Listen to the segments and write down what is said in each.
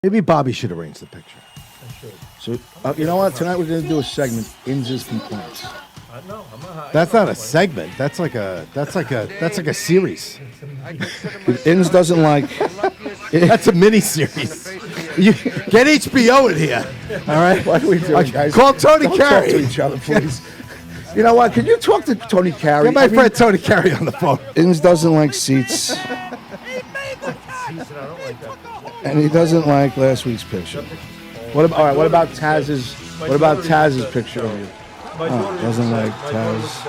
Maybe Bobby should arrange the picture. I should. So, you know what? Tonight we're going to do a segment, Inz's Complaints. No, That's not a segment. That's like a series. Inz doesn't like. That's a mini series. You get HBO in here. All right. What are we doing, guys? Call Tony Don't Carey. talk to each other, please. You know what? Can you talk to Tony Carey? Get my friend Tony Carey on the phone. Inz doesn't like seats. And he doesn't like last week's picture. All right, what about Taz's picture of you? Doesn't like Taz.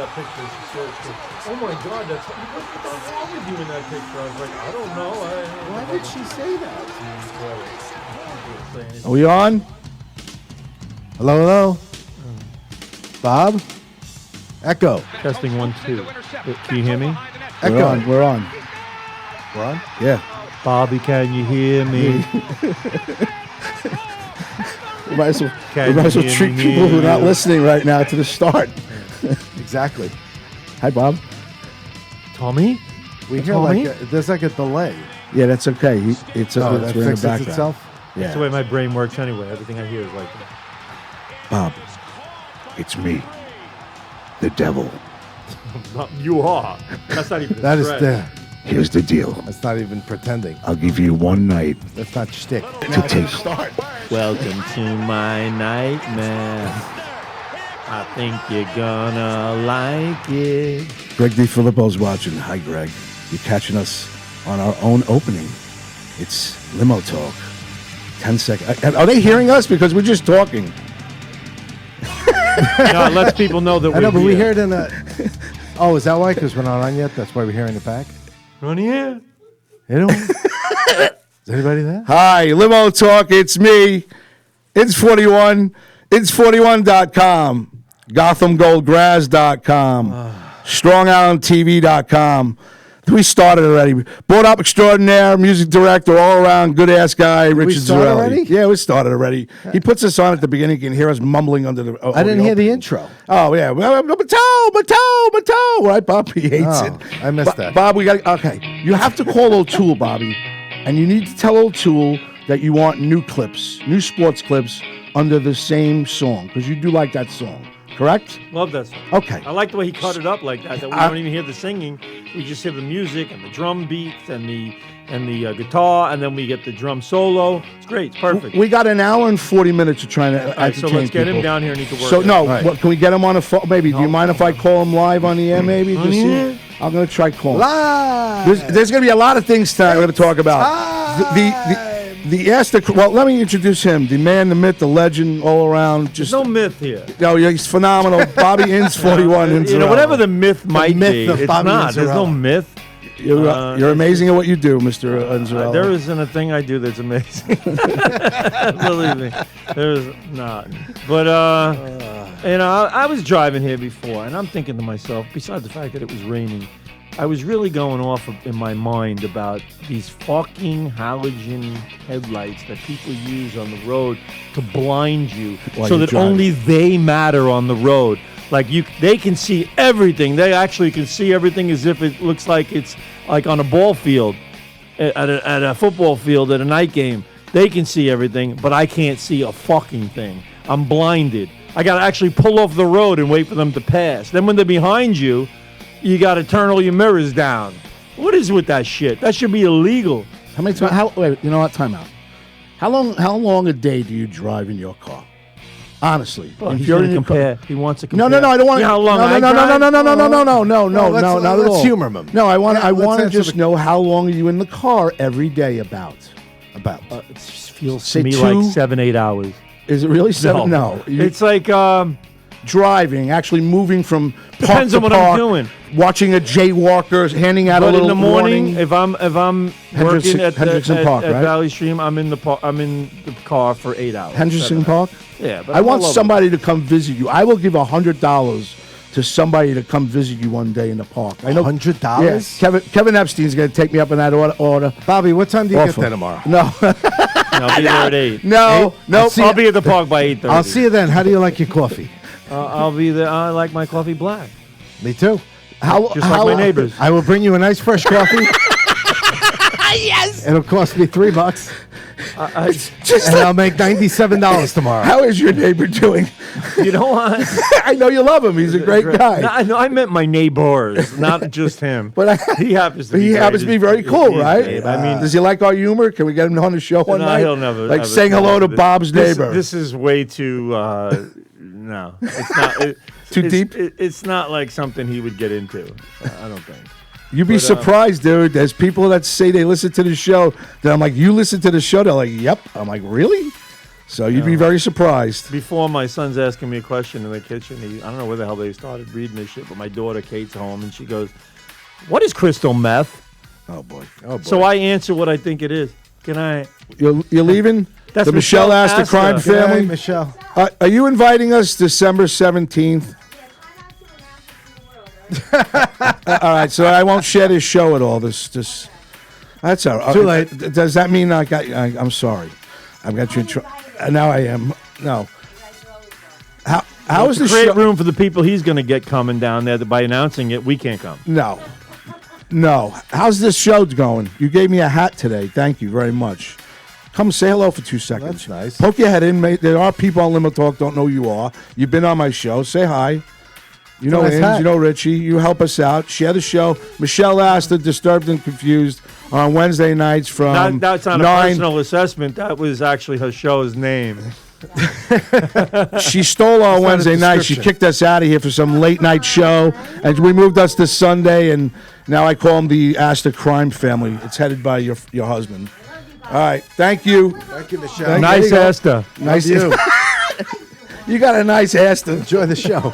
Oh my God, what's wrong with you in that picture? I was like, I don't know. Why did she say that? Are we on? Hello? Bob? Echo. Testing 1, 2. Can you hear me? Echo. We're on. We're on? Yeah. Bobby, can you hear me? We might as well treat people who are not listening right now to the start. Exactly. Hi, Bob. Tommy? We hear there's like a delay. Yeah, that's okay. It's that in the fixes background. itself? Yeah. That's the way my brain works anyway. Everything I hear is like that. Bob, it's me, the devil. You are. That's not even a That is threat. the. Here's the deal. That's not even pretending. I'll give you one night That's not shtick. to take. Welcome to my nightmare. I think you're gonna like it. Greg DiFilippo's watching. Hi, Greg. You're catching us on our own opening. It's Limo Talk. 10 seconds. Are they hearing us? Because we're just talking. No, it lets people know that I know, but we hear here. it in a. Oh, is that why? Because we're not on yet? That's why we're hearing it back? We're on here. Is anybody there? Hi, Limo Talk. It's me. It's 41. It's 41.com. GothamGoldGraz.com. StrongIslandTV.com. We started already. Brought up extraordinaire, music director, all around, good ass guy, Richard start Zarelli. already? Yeah, we started already. He puts us on at the beginning. You can hear us mumbling under the. I didn't hear the opening. intro. Oh yeah, Bateau. Right, Bob? He hates it. I missed that. Bob, we got. Okay, you have to call O'Toole, Bobby, and you need to tell O'Toole that you want new clips, new sports clips under the same song because you do like that song, correct? Love that song. Okay. I like the way he cut it up like that. That we don't even hear the singing. We just hear the music and the drum beats and the guitar, and then we get the drum solo. It's great. It's perfect. We got an hour and 40 minutes of trying to All right, so entertain let's get him people. down here and he can work. So it no, out. what, can we get him on a phone? Maybe. Do you mind if I call him live on the air? Maybe. On Just the see? air? I'm gonna try calling. Live! There's going to be a lot of things tonight we're going to talk about. The Asta. Well, let me introduce him. The man, the myth, the legend, all around. Just There's no myth here. no, he's phenomenal. Bobby Inz 41. You know, whatever the myth might myth be, of it's Bobby not. There's no Inzarello. myth. You're amazing at what you do, Mr. Inzarello. There isn't a thing I do that's amazing. Believe me, there's not. But I was driving here before, and I'm thinking to myself, besides the fact that it was raining, I was really going off in my mind about these fucking halogen headlights that people use on the road to blind you, While so you're that driving. only they matter on the road. Like they can see everything. They actually can see everything as if it looks like it's like on a ball field, at a football field, at a night game. They can see everything, but I can't see a fucking thing. I'm blinded. I got to actually pull off the road and wait for them to pass. Then when they're behind you, you got to turn all your mirrors down. What is with that shit? That should be illegal. How many times? Wait, you know what? Time out. How long a day do you drive in your car? Honestly, Well, if he's you're going in to your car- compare. He wants to compare. No, I don't want. You know how long no, I no, drive? not at let's all. humor him. No, I want Yeah, let's to answer just the- know how long are you in the car every day about. It feels Say to me 2? like 7-8 hours. Is it really 7? No. It's like Driving, actually moving from park Depends to on what park, I'm doing. Watching a jaywalker, handing out a But little in the morning, warning. if I'm working at Hendrickson Park, right? Valley Stream, I'm in the car for 8 hours. Henderson 7 Park? Yeah, but I I'm want all over. somebody to come visit you. I will give $100 to somebody to come visit you one day in the park. I know. $100? Yes. Kevin Epstein's going to take me up on that order. Bobby, what time do you Offer. get there tomorrow? No, I'll be there at 8. no. I'll be at the park by 8:30. I'll see you then. How do you like your coffee? I'll be there. I like my coffee black. Me too. Just like my neighbors. I will bring you a nice fresh coffee. Yes. It'll cost me $3. Just And I'll make $97 tomorrow. how is your neighbor doing? You know what? I know you love him. He's a great guy. No, I meant my neighbors, not just him. But he happens to be. He great. happens to be very He's cool, great. right? I mean, does he like our humor? Can we get him on the show one no, night? he'll never. Like ever saying come hello on. to Bob's neighbor. This is way too. No, it's not. Too deep? It's not like something he would get into. I don't think. You'd be But, surprised, dude. There's people that say they listen to the show. That I'm like, you listen to the show? They're like, yep. I'm like, really? So you'd be very surprised. Before my son's asking me a question in the kitchen, I don't know where the hell they started reading this shit, but my daughter Kate's home and she goes, "What is crystal meth?" Oh boy. Oh boy. So I answer what I think it is. Can I? You're leaving? That's the Michelle Asta crime Asta. Good night, family. Michelle. Are you inviting us December 17th? All right, so I won't share this show at all. This that's all right. Too late. Does that mean I'm sorry? I've got you in trouble. Now I am. No. How is To the create show? room for the people he's going to get coming down there, that by announcing it, we can't come. No. How's this show going? You gave me a hat today. Thank you very much. Come say hello for 2 seconds. That's nice. Poke your head in, mate. There are people on Limo Talk don't know who you are. You've been on my show. Say hi. You know Nice Inns, hat. you know Richie. You help us out. Share the show. Michelle Asta, Disturbed and Confused, on Wednesday nights from That's not 9. a personal assessment. That was actually her show's name. She stole our not a Wednesday night. She description. kicked us out of here for some late night show, and we moved us to Sunday. And now I call them the Asta crime family. It's headed by your husband. All right, thank you. Thank you, Michelle. Thank you. Nice There you go. Asta. Nice. you. You got a nice Asta. Enjoy the show.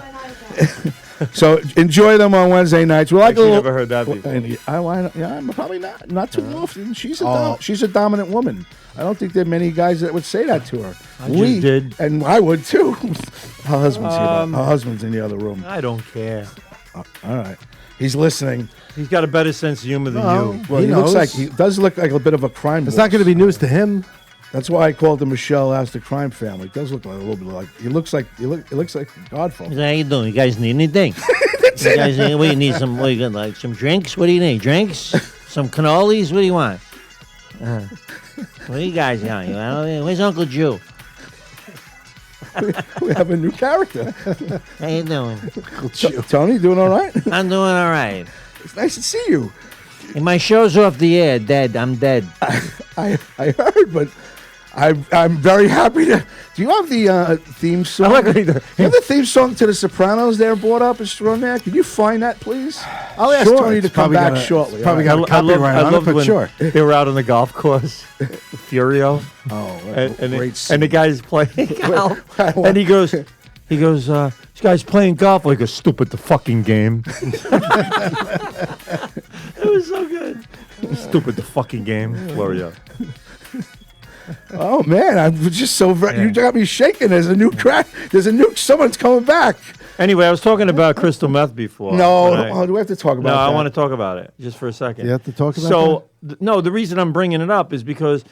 So enjoy them on Wednesday nights. We like a Actually, little. never heard that before. I'm probably not too often. She's a dominant woman. I don't think there are many guys that would say that to her. I just did. And I would too. Her husband's here. Her husband's in the other room. I don't care. All right, he's listening. He's got a better sense of humor than you. Well, He looks knows. like he does look like a bit of a crime. It's not going to be news to him. That's why I called the Michelle Asta crime family. It does look like a little bit like he looks like it looks like Godfather. How you doing? You guys need anything? You guys need, what do you need? What you got? Like some drinks? What do you need? Drinks? Some cannolis? What do you want? What do you guys want? Where's Uncle Jew? We have a new character. How you doing? Tony, doing all right? I'm doing all right. It's nice to see you. And my show's off the air. Dead. I'm dead. I heard, but I'm very happy to. Do you have the theme song? I like you have the theme song to The Sopranos there brought up extraordinaire? Can you find that, please? I'll ask Sure, Tony to it's come probably back got a- shortly. probably all right? got a copyright on it, loved but when sure. they were out on the golf course, Furio, Oh, and, great and scene. the guy's playing golf, and he goes, this guy's playing golf like a stupid the fucking game. It was so good. Stupid the fucking game, Florio. Oh man, I'm just so very. You got me shaking. There's a new crack. There's a new. Someone's coming back. Anyway, I was talking about crystal meth before. No, but do we have to talk about No, that? I want to talk about it just for a second. You have to talk about So, no, the reason I'm bringing it up is because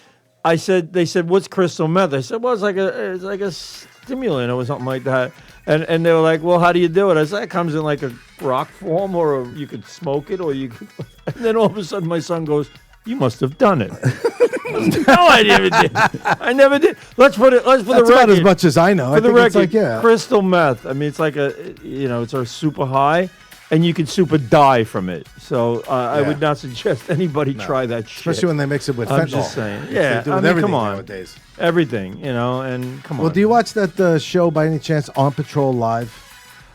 they said, what's crystal meth? I said, well, it's like a stimulant or something like that. And they were like, well, how do you do it? I said, it comes in like a rock form, or you could smoke it, or you could. And then all of a sudden, my son goes, "You must have done it." No, I never did. I never did. Let's put the That's record. about as much as I know. For I the think record, it's like, crystal meth. I mean, it's like it's a super high, and you can super die from it. So I would not suggest anybody try that shit. especially when they mix it with I'm fentanyl. just saying. They Yeah, do I with mean, everything come on. nowadays. Everything, and come on. Well, do you watch that show by any chance, On Patrol Live?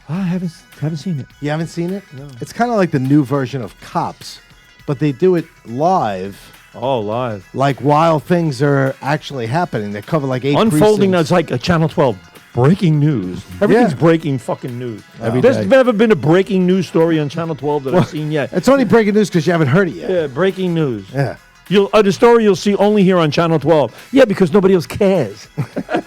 I haven't seen it. You haven't seen it? No. It's kind of like the new version of Cops, but they do it live, Oh, live. like while things are actually happening. They cover like 8 Unfolding precincts. that's like a Channel 12 breaking news. Everything's Yeah. breaking fucking news. Every There's day. never been a breaking news story on Channel 12 that I've seen yet. It's only breaking news because you haven't heard it yet. Yeah, breaking news. Yeah. The story you'll see only here on Channel 12. Yeah, because nobody else cares.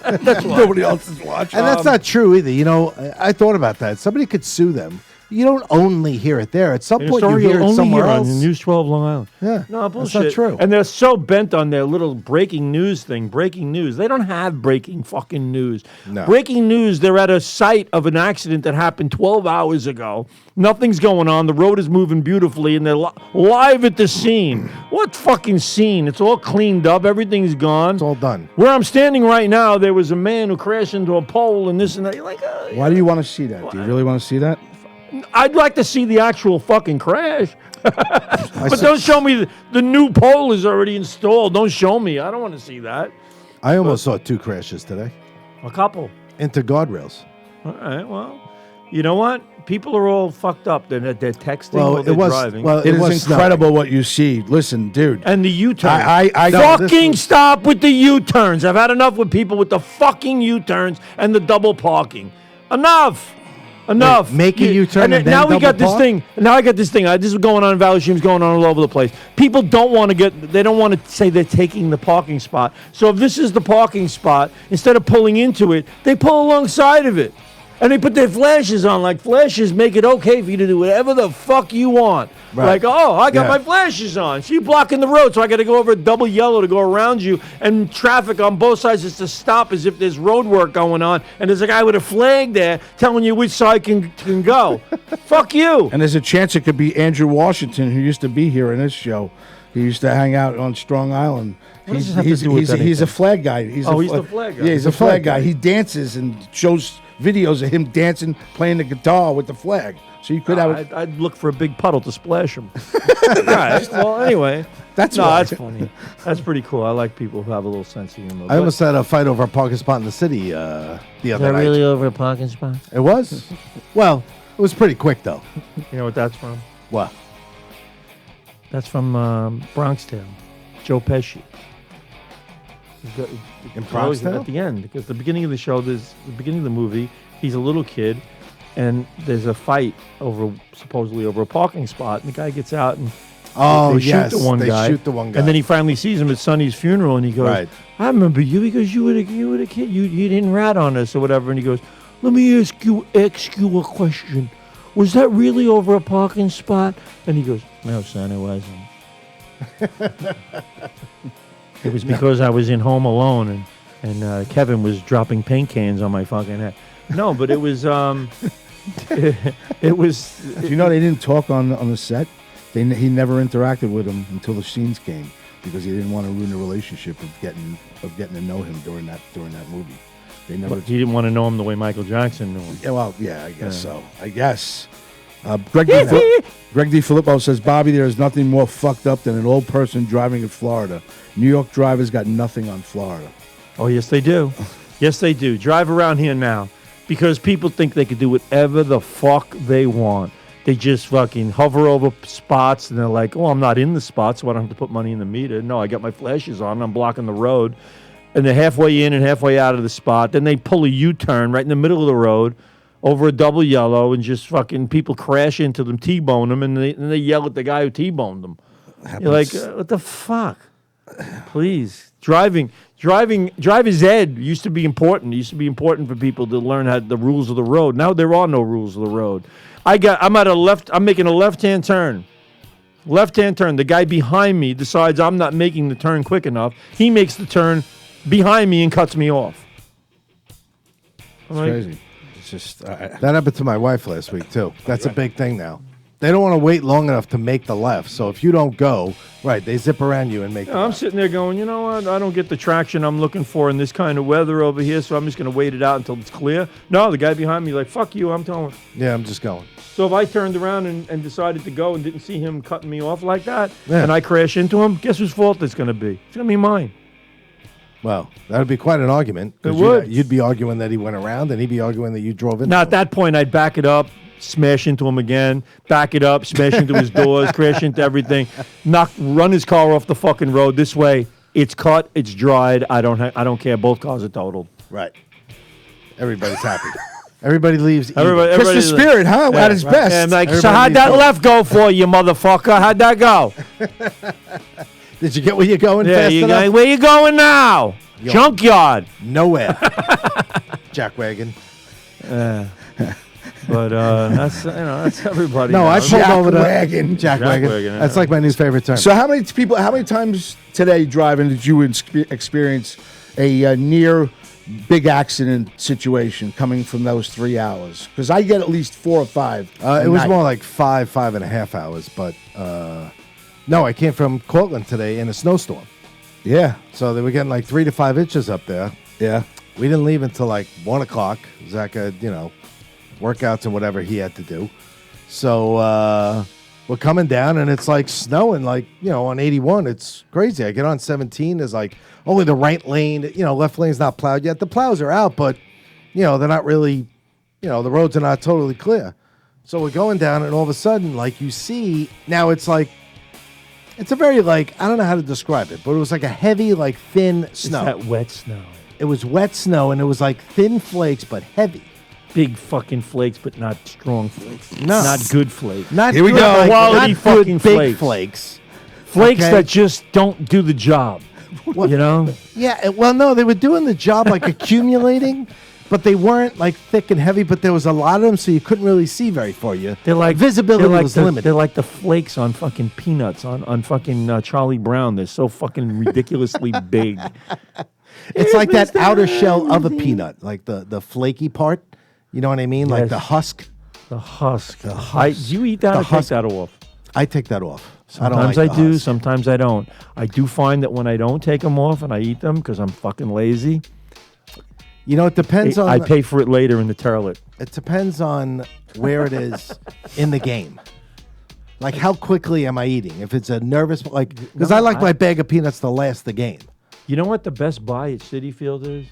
That's why. Nobody else is watching. And that's not true either. You know, I thought about that. Somebody could sue them you don't only hear it there. At some And point, it's you already hear it only somewhere here else. on News 12 Long Island. Yeah, No, that's bullshit. not true. And they're so bent on their little breaking news thing. Breaking news. They don't have breaking fucking news. No. Breaking news, they're at a site of an accident that happened 12 hours ago. Nothing's going on. The road is moving beautifully, and they're live at the scene. What fucking scene? It's all cleaned up. Everything's gone. It's all done. Where I'm standing right now, there was a man who crashed into a pole and this and that. You're like, Why do you want to see that? Do you really want to see that? I'd like to see the actual fucking crash. But don't show me the new pole is already installed. Don't show me. I don't want to see that. I almost saw 2 crashes today A couple. into guardrails. All right, well, you know what? People are all fucked up. They're texting Well, while they're it was driving. well, It was is incredible what you see. Listen, dude. And the U-turn. I fucking stop with the U-turns. I've had enough with people with the fucking U-turns and the double parking. Enough. Enough. Make a U-turn and then now we got double this park? thing. Now I got this thing. This is going on in Valley Stream's going on all over the place. People don't want to get. They don't want to say they're taking the parking spot. So if this is the parking spot, instead of pulling into it, they pull alongside of it. And they put their flashes on. Like, flashes make it okay for you to do whatever the fuck you want. Right. Like, oh, I got Yeah. my flashes on. So you're blocking the road, so I got to go over a double yellow to go around you. And traffic on both sides is to stop as if there's road work going on. And there's a guy with a flag there telling you which side can go. Fuck you. And there's a chance it could be Andrew Washington, who used to be here in this show. He used to hang out on Strong Island. What does this have to do with he's a anything? flag guy. He's the flag guy. Yeah, he's a flag guy. He dances and shows videos of him dancing, playing the guitar with the flag. So you could have. I'd look for a big puddle to splash him. All right. Well, anyway. That's no, why. that's funny. That's pretty cool. I like people who have a little sense of humor. I But almost had a fight over a parking spot in the city the other Is that night. really over a parking spot? It was? Well, it was pretty quick, though. you know what that's from? What? That's from Bronx Tale. Joe Pesci. In Always Bronx Tale? At the end, because the beginning of the show, there's the beginning of the movie. He's a little kid, and there's a fight supposedly over a parking spot, and the guy gets out and Oh, they yes. shoot the one they guy. shoot the one guy. And then he finally sees him at Sonny's funeral, and he goes, Right. "I remember you because you were a kid. You didn't rat on us or whatever." And he goes, "Let me ask you a question. Was that really over a parking spot?" And he goes, No, son, it wasn't. "It was because I was in Home Alone, and Kevin was dropping paint cans on my fucking head." No, but it was it was. Do you know they didn't talk on the set? He never interacted with him until the scenes came because he didn't want to ruin the relationship of getting to know him during that movie. They never. He didn't want to know him the way Michael Jackson knew him. Yeah, well, yeah, I guess so. I guess. Greg D. Filippo says, Bobby, there is nothing more fucked up than an old person driving in Florida. New York drivers got nothing on Florida. Oh, yes, they do. Yes, they do. Drive around here now because people think they can do whatever the fuck they want. They just fucking hover over spots and they're like, oh, I'm not in the spot, so I don't have to put money in the meter. No, I got my flashes on. I'm blocking the road. And they're halfway in and halfway out of the spot. Then they pull a U-turn right in the middle of the road over a double yellow and just fucking people crash into them, T-bone them, and they yell at the guy who T-boned them. You're like, what the fuck? Please. Driver's ed used to be important. It used to be important for people to learn the rules of the road. Now there are no rules of the road. I'm making a left-hand turn. Left-hand turn. The guy behind me decides I'm not making the turn quick enough. He makes the turn behind me and cuts me off. It's crazy. It's just that happened to my wife last week, too. That's a big thing now. They don't want to wait long enough to make the left. So if you don't go, right, they zip around you and make the I'm left. sitting there going, you know what? I don't get the traction I'm looking for in this kind of weather over here, so I'm just going to wait it out until it's clear. No, the guy behind me like, fuck you, I'm telling. Yeah, I'm just going. So if I turned around and decided to go and didn't see him cutting me off like that, Yeah. and I crash into him, guess whose fault it's going to be? It's going to be mine. Well, that would be quite an argument. 'Cause It would. You'd be arguing that he went around, and he'd be arguing that you drove into Now, him. at that point, I'd back it up, smash into him again, back it up, smash into his doors, crash into everything, run his car off the fucking road. This way, it's cut, it's dried. I don't care. Both cars are totaled. Right. Everybody's happy. Everybody leaves. even. Christmas spirit, huh? At its best. And I'm like, so Everybody how'd that leaves left go for you, motherfucker? How'd that go? Did you get where you're going Yeah, fast you enough? going, where you going now? Junkyard. Nowhere. Jackwagon. But But that's everybody. No, now. I pulled over the Jackwagon. Jackwagon. Jackwagon, That's yeah. like my new favorite term. So how many times today driving did you experience a near big accident situation coming from those 3 hours? Because I get at least 4 or 5. It was more like 5.5 hours. But no, I came from Cortland today in a snowstorm. Yeah, So they were getting like 3 to 5 inches up there. yeah. We didn't leave until like 1 o'clock. Zach had, workouts and whatever he had to do. So we're coming down and it's like snowing, like, on 81. It's crazy. I get on 17. There's like only the right lane, left lane's not plowed yet. The plows are out, but, they're not really, the roads are not totally clear. So we're going down and all of a sudden, like you see, now it's like, it's a very like, I don't know how to describe it, but it was like a heavy, like thin snow. It's that wet snow. It was wet snow, and it was like thin flakes, but heavy. Big fucking flakes, but not strong flakes. No. Not good flakes. Not Here we good, go. like, Quality not fucking good big flakes. flakes. Flakes Okay. that just don't do the job. You know? Yeah, well, no, they were doing the job like accumulating, but they weren't like thick and heavy. But there was a lot of them, so you couldn't really see very far. They're like visibility they're like was the, limited. They're like the flakes on fucking peanuts on fucking Charlie Brown. They're so fucking ridiculously big. It's like that outer shell of a peanut, like the flaky part. You know what I mean? Like Yes. the husk. The husk. Do you eat that The or take husk. that off? I take that off. Sometimes I I don't like the do, husk. sometimes I don't. I do find that when I don't take them off and I eat them because I'm fucking lazy, It depends on. I pay for it later in the toilet. It depends on where it is in the game. Like how quickly am I eating? If it's a nervous, because I like my bag of peanuts to last the game. You know what the best buy at Citi Field is?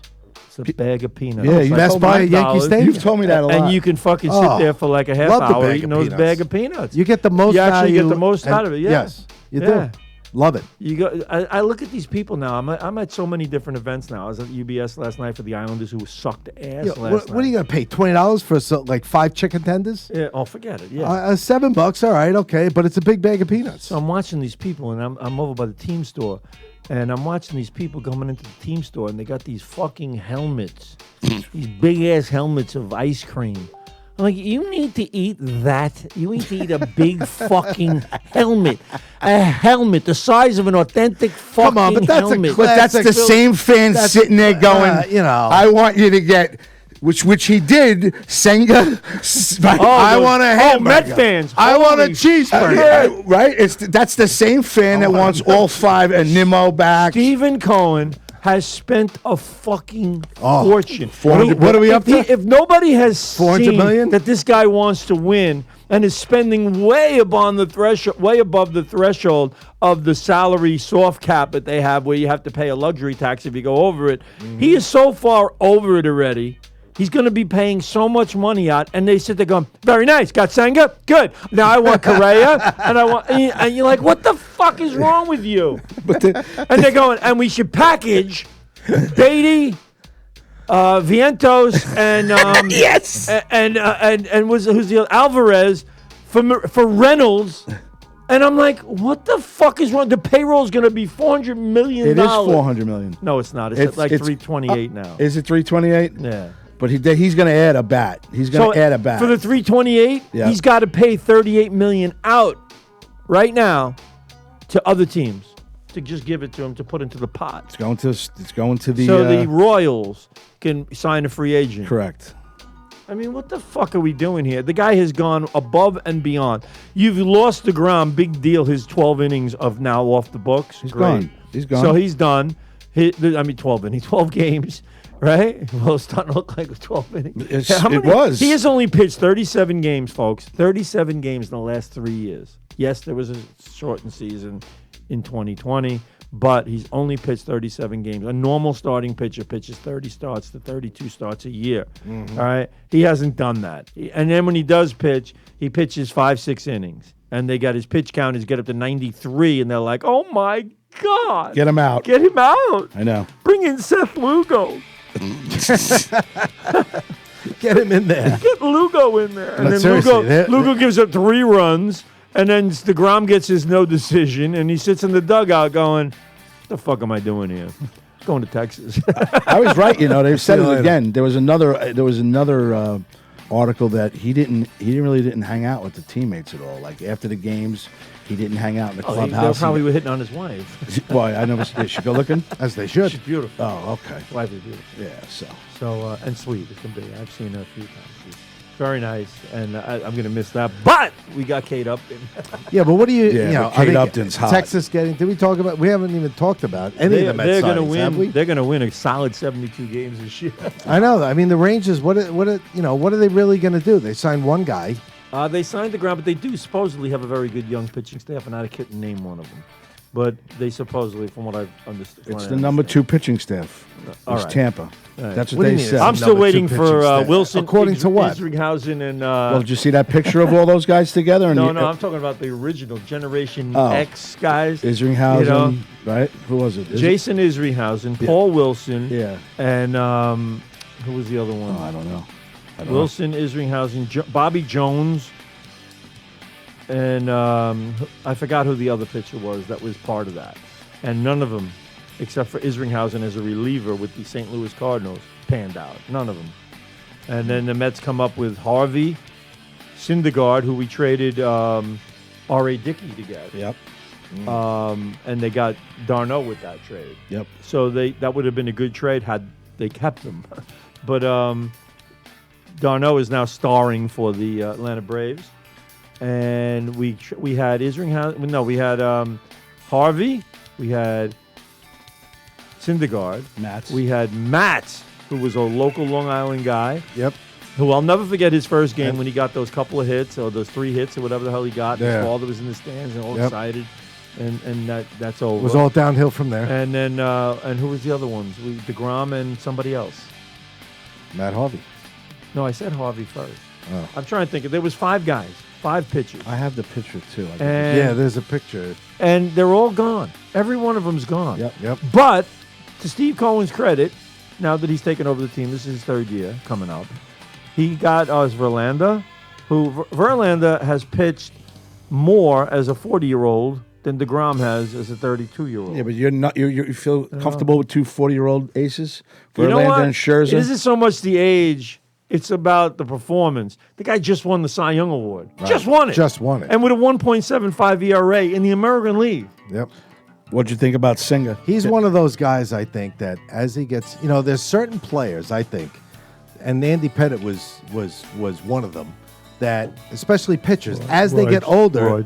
It's a bag of peanuts. Yeah, It's you like Best Buy at Yankee $5. Stadium. You've told me that a lot. And you can fucking sit Oh, there for like a half love the hour bag eating of those peanuts. bag of peanuts. You get the most. You actually value get the most and- out of it. Yeah. Yes, you Yeah. do. Love it. You go. I look at these people now. I'm at so many different events now. I was at UBS last night for the Islanders who sucked ass Yeah, last what are night. you gonna pay? $20 for like 5 chicken tenders? Yeah, oh, forget it. Yeah. $7. All right, okay, but it's a big bag of peanuts. So I'm watching these people, and I'm over by the team store, and I'm watching these people coming into the team store, and they got these fucking helmets, these big ass helmets of ice cream. I'm like, you need to eat that. You need to eat a big fucking helmet, a helmet the size of an authentic fucking Come on, but that's a helmet. But that's the Classic. same fan That's- sitting there going, you know. I want you to get, which he did, Senga. I want a hamburger. Met fans. I want a Holy cheeseburger. Right? That's the same fan that wants all 5 and Nimmo back. Stephen Cohen has spent a fucking Oh, fortune. 400 what are we up to? If nobody has 400 seen million? that this guy wants to win and is spending way above the threshold of the salary soft cap that they have, where you have to pay a luxury tax if you go over it, he is so far over it already. He's going to be paying so much money out, and they sit there going, "Very nice, got Senga, good. Now I want Correa, and you're like, what the fuck is wrong with you?" And they're going, and we should package Beatty, Vientos, and Yes. and who's the other? Alvarez for Reynolds. And I'm like, what the fuck is wrong? The payroll's going to be $400 million. It is 400 million. No, it's not. It's, at like 328 now. Is it 328? Yeah. But he's going to add a bat. He's going to add a bat. For the 328, Yeah. he's got to pay $38 million out right now to other teams to just give it to him to put into the pot. It's going to the. So the Royals can sign a free agent. Correct. I mean, what the fuck are we doing here? The guy has gone above and beyond. You've lost the ground. Big deal. His 12 innings of now off the books. He's Great. gone. He's gone. So he's done. 12 innings, 12 games, right? Well, it's starting to look like 12 innings. It was. He has only pitched 37 games, folks. 37 games in the last 3 years. Yes, there was a shortened season in 2020, but he's only pitched 37 games. A normal starting pitcher pitches 30 starts to 32 starts a year. Mm-hmm. All right? He hasn't done that. And then when he does pitch, he pitches 5-6 innings. And they got his pitch count is get up to 93, and they're like, oh my God. Get him out. Get him out. I know. Bring in Seth Lugo. Get him in there. Get Lugo in there. And But then seriously, Lugo gives up 3 runs, and then DeGrom gets his no decision, and he sits in the dugout going, what the fuck am I doing here? Going to Texas. I was right. They've said See you it later. again. There was another article that he really didn't hang out with the teammates at all. Like after the games, he didn't hang out in the They clubhouse. probably were hitting on his wife. Well, I never. Is she good looking? As they should. She's beautiful. Oh, okay. His wife is beautiful. Yeah. So. So and sweet as can be. I've seen her a few times. She's very nice, and I'm going to miss that. But we got Kate Upton. Yeah, but what do you? Yeah, you know, but Kate I think Upton's hot. Texas getting? Did we talk about? We haven't even talked about any of the Mets They're going to signings, have we? win. They're going to win a solid 72 games this year. I know. I mean, the Rangers. What are they really going to do? They signed one guy. They signed the ground, but they do supposedly have a very good young pitching staff, and I couldn't name one of them. But they supposedly, from what I've understood, It's the number 2 pitching staff. All It's right. Tampa. right. That's What what do you they mean said. it's I'm still number 2 waiting pitching for staff? Wilson. According to what? Isringhausen and Well, did you see that picture of all those guys together? And no, you- no, I'm talking about the original Generation Oh. X guys. Isringhausen, You know, right? Who was it? Jason Isringhausen, Paul Wilson, Yeah. and who was the other one? Oh, I don't know. Wilson, Isringhausen, Bobby Jones, and I forgot who the other pitcher was that was part of that. And none of them, except for Isringhausen as a reliever with the St. Louis Cardinals, panned out. None of them. And then the Mets come up with Harvey, Syndergaard, who we traded R.A. Dickey to get. Yep. And they got Darno with that trade. Yep. So that would have been a good trade had they kept him. But Darno is now starring for the Atlanta Braves. And we had Isringhausen. No, we had Harvey. We had Syndergaard. Mats. We had Matt, who was a local Long Island guy. Yep. Who I'll never forget his first game when he got those couple of hits or those 3 hits or whatever the hell he got. Yeah. His father was in the stands and all Yep. excited. And that's over. It was all downhill from there. And then and who was the other ones? DeGrom and somebody else. Matt Harvey. No, I said Harvey first. Oh. I'm trying to think. There was 5 guys, 5 pitchers. I have the picture, too. And, Yeah, there's a picture. and they're all gone. Every one of them's gone. Yep. Yep. But to Steve Cohen's credit, now that he's taken over the team, this is his 3rd year coming up. He got us Verlander, who Verlander has pitched more as a 40-year-old than DeGrom has as a 32-year-old. Yeah, but you're not. You feel comfortable with 2 40-year-old aces? You know what? Verlander and Scherzer? It isn't so much the age. It's about the performance. The guy just won the Cy Young Award. Just won it. Just won it. And with a 1.75 ERA in the American League. Yep. What'd you think about Singer? He's one of those guys, I think, that as he gets, there's certain players, I think, and Andy Pettit was one of them, that especially pitchers, as they get older,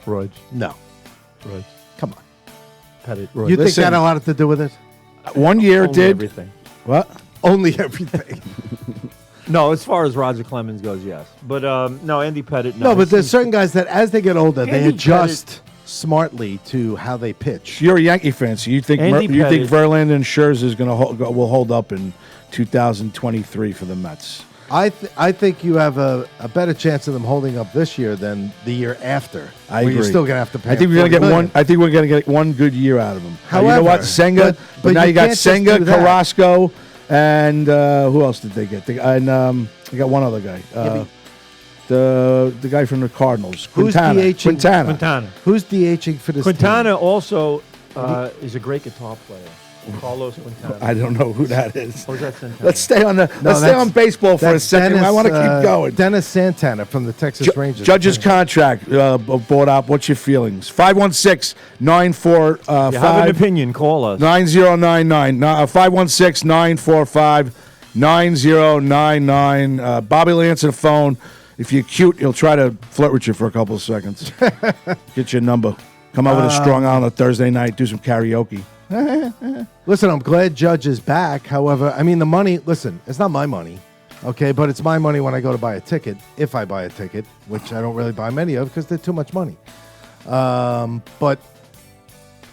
Rudge. no, come on, Pettit. you think Listen. that had a lot to do with it? 1 year it Only did. everything. What? Only everything. No, as far as Roger Clemens goes, yes. But no, Andy Pettit, No, no. but there's certain guys that as they get older, they Andy adjust smartly to how they pitch. You're a Yankee fan, so you think Andy you think Pettit. Verlander and Scherzer is will hold up in 2023 for the Mets? I think you have a better chance of them holding up this year than the year after. I where agree. You're still gonna have to pay. I think we're gonna $40 get million. one. I think we're gonna get one good year out of him. Now, you know what, However, Senga. but now you you got can't just Senga, do that. Carrasco, and who else did they get? They got one other guy. The guy from the Cardinals, Who's Quintana. DHing? Quintana. Who's DHing for this Quintana team? also is a great guitar player. Carlos Quintana. I don't know who that is. Or is that Santana? Let's stay on let's stay that's- on baseball for a That's second. I want to keep going. Dennis Santana from the Texas Rangers. Judge's contract bought up. What's your feelings? 516-945. you have an opinion, call us. 9099 516-945-9099. Bobby will answer the phone. If you're cute, he'll try to flirt with you for a couple of seconds. Get your number. Come out with a Strong Island on a Thursday night. Do some karaoke. Listen, I'm glad Judge is back. However, I mean, the money, listen, it's not my money, okay? But it's my money when I go to buy a ticket, if I buy a ticket, which I don't really buy many of because they're too much money. But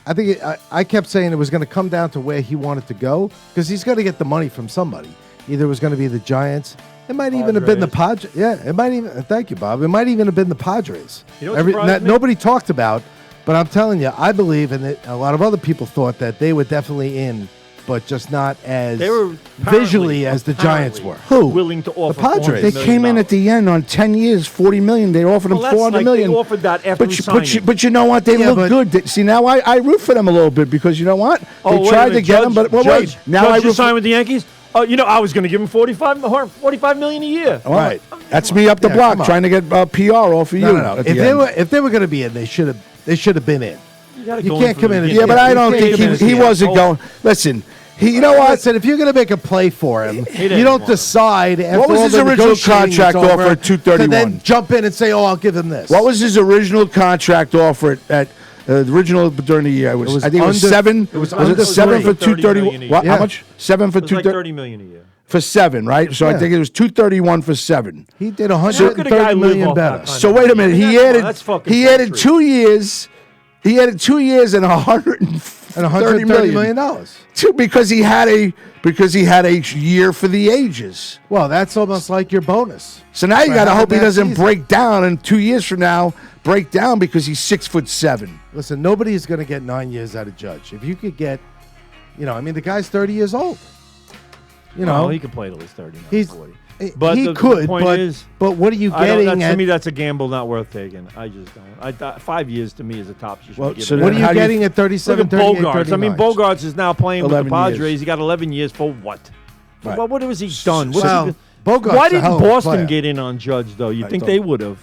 I think I kept saying it was going to come down to where he wanted to go because he's going to get the money from somebody. Either it was going to be the Giants. It might even have been the Padres. Yeah, it might even. Thank you, Bob. It might even have been the Padres. You know what surprised me? Nobody talked about, but I'm telling you, I believe, and a lot of other people thought that they were definitely in, but just not as They were visually as the Giants were. Who? willing to offer Padres. They $400 came in million. at the end on 10 years, $40 million. They offered them Well, that's $400 like million. they offered that after we signed him. But you know what? They Yeah, look but- good. See, now I root for them a little bit because you know what? Oh, They wait a tried minute, to get them, but Judge wait. Now I just root signed with the Yankees? Oh, I was going to give him $45 million a year. All right. That's me up the Yeah, block come on. trying to get PR off of you. No. at If the they end. were going to be in, they should have been in. gotta You go can't from come the in and- beginning. Yeah, but I don't You think can't he get wasn't Oh. going. Listen, you know what? Listen, if you're going to make a play for him, didn't you don't want him. decide after What was all his the original negotiating was contract offer over at 231? to then jump in and say, "Oh, I'll give him this." What was his original contract offer at the original during the year? I think it was under- 7. it was was under it 7 for 30 million 231? a What? year. How much? 7 for It was like 230 $30 million a year. for 7, right? So I Yeah. think it was 231 for 7. He did How could a guy 130 live million off better. that kind So of wait a money? minute. I mean, He that's- added that's fucking he added poultry. 2 years. He added 2 years and And $130 million dollars. because he had a year for the ages. Well, that's almost like your bonus. So now you For got to having hope he that doesn't season. break down, and 2 years from now break down because he's 6'7". Listen, nobody is going to get 9 years out of Judge. If you could get, the guy's 30 years old. Well, he could play till he's 39, He's 40. he But the could, point but is, what are you I don't, getting to at? me, that's a gamble not worth taking. I just don't. 5 years to me is a top. You should Well, be so given. What are How you do you- getting at 37, Look at 38, Bogarts. I mean, 39? Bogarts is now playing with the 11 Padres. years. He got 11 years for what? Right. What has he done? What's Well, he, Bogart's why a didn't hell of a Boston player. get in on Judge, though? You'd I think don't- they would have.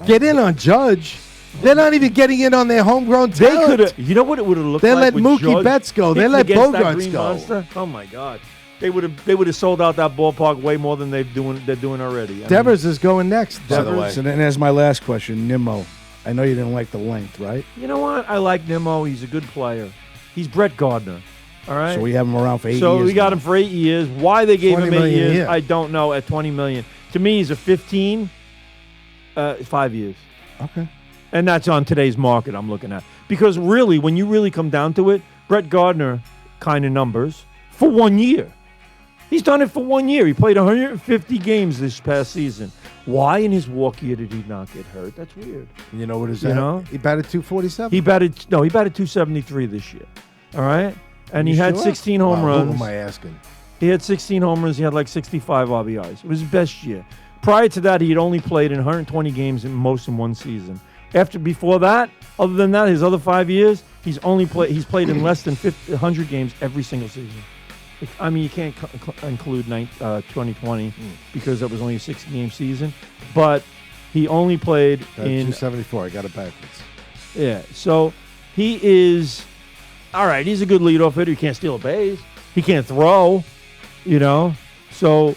Get in on Judge. They're not even getting in on their homegrown They talent. could have. You know what it would have looked They like? let with Mookie Judge Betts go. They hitting let against that Bogarts Green go. Monster? Oh my God. They would have sold out that ballpark way more than they're doing already. I mean, Devers is going next, by the way. So then there's my last question, Nimmo. I know you didn't like the length, right? you know what? I like Nimmo. He's a good player. He's Brett Gardner. All right. So we have him around for 8 years. So we got now. him for 8 years. Why they gave 20 him 8 million a years, year. I don't know. At $20 million, to me, he's a 15, 5 years, Okay. and that's on today's market. I'm looking at because really, when you really come down to it, Brett Gardner kind of numbers for 1 year. He's done it for 1 year. He played 150 games this past season. Why in his walk year did he not get hurt? That's weird. You know what is You that? know? He batted 247. He batted 273 this year. All right, and he You had sure? 16 home Wow, runs. Who am I asking? He had 16 home runs. He had like 65 RBIs. It was his best year. Prior to that, he had only played in 120 games in one season. Before that, other than that, his other 5 years, he's played in less than 100 games every single season. I mean, you can't include 2020 because that was only a 60-game season. But he only played in 274. I got it backwards. yeah. So he is all right. He's a good leadoff hitter. He can't steal a base. He can't throw. So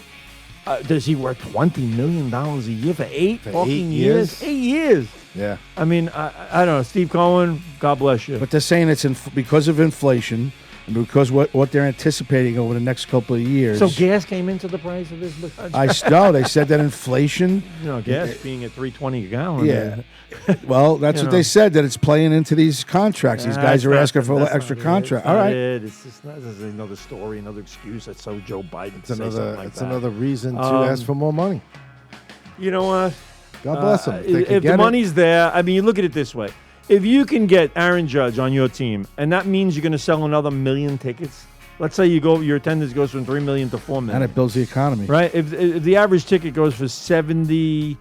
does he worth $20 million a year for 8 For fucking 8 years? 8 years. Yeah. I mean, I don't know. Steve Cohen, God bless you. But they're saying it's because of inflation and because what they're anticipating over the next couple of years. So gas came into the price of this. No, they said that inflation. Gas being at $3.20 a gallon. Yeah. Well, that's You what know. they said, that it's playing into these contracts. These guys are asking for extra contract. All right. It's just not, this is another story, another excuse. That's so Joe Biden. It's to say something like it's that. another reason to Um, ask for more money. You know what? God bless them. If, they can If get the it. money's there, I mean, you look at it this way. If you can get Aaron Judge on your team, and that means you're going to sell another 1 million tickets. Let's say your attendance goes from 3 million to 4 million. And it builds the economy. Right? If the average ticket goes for $70,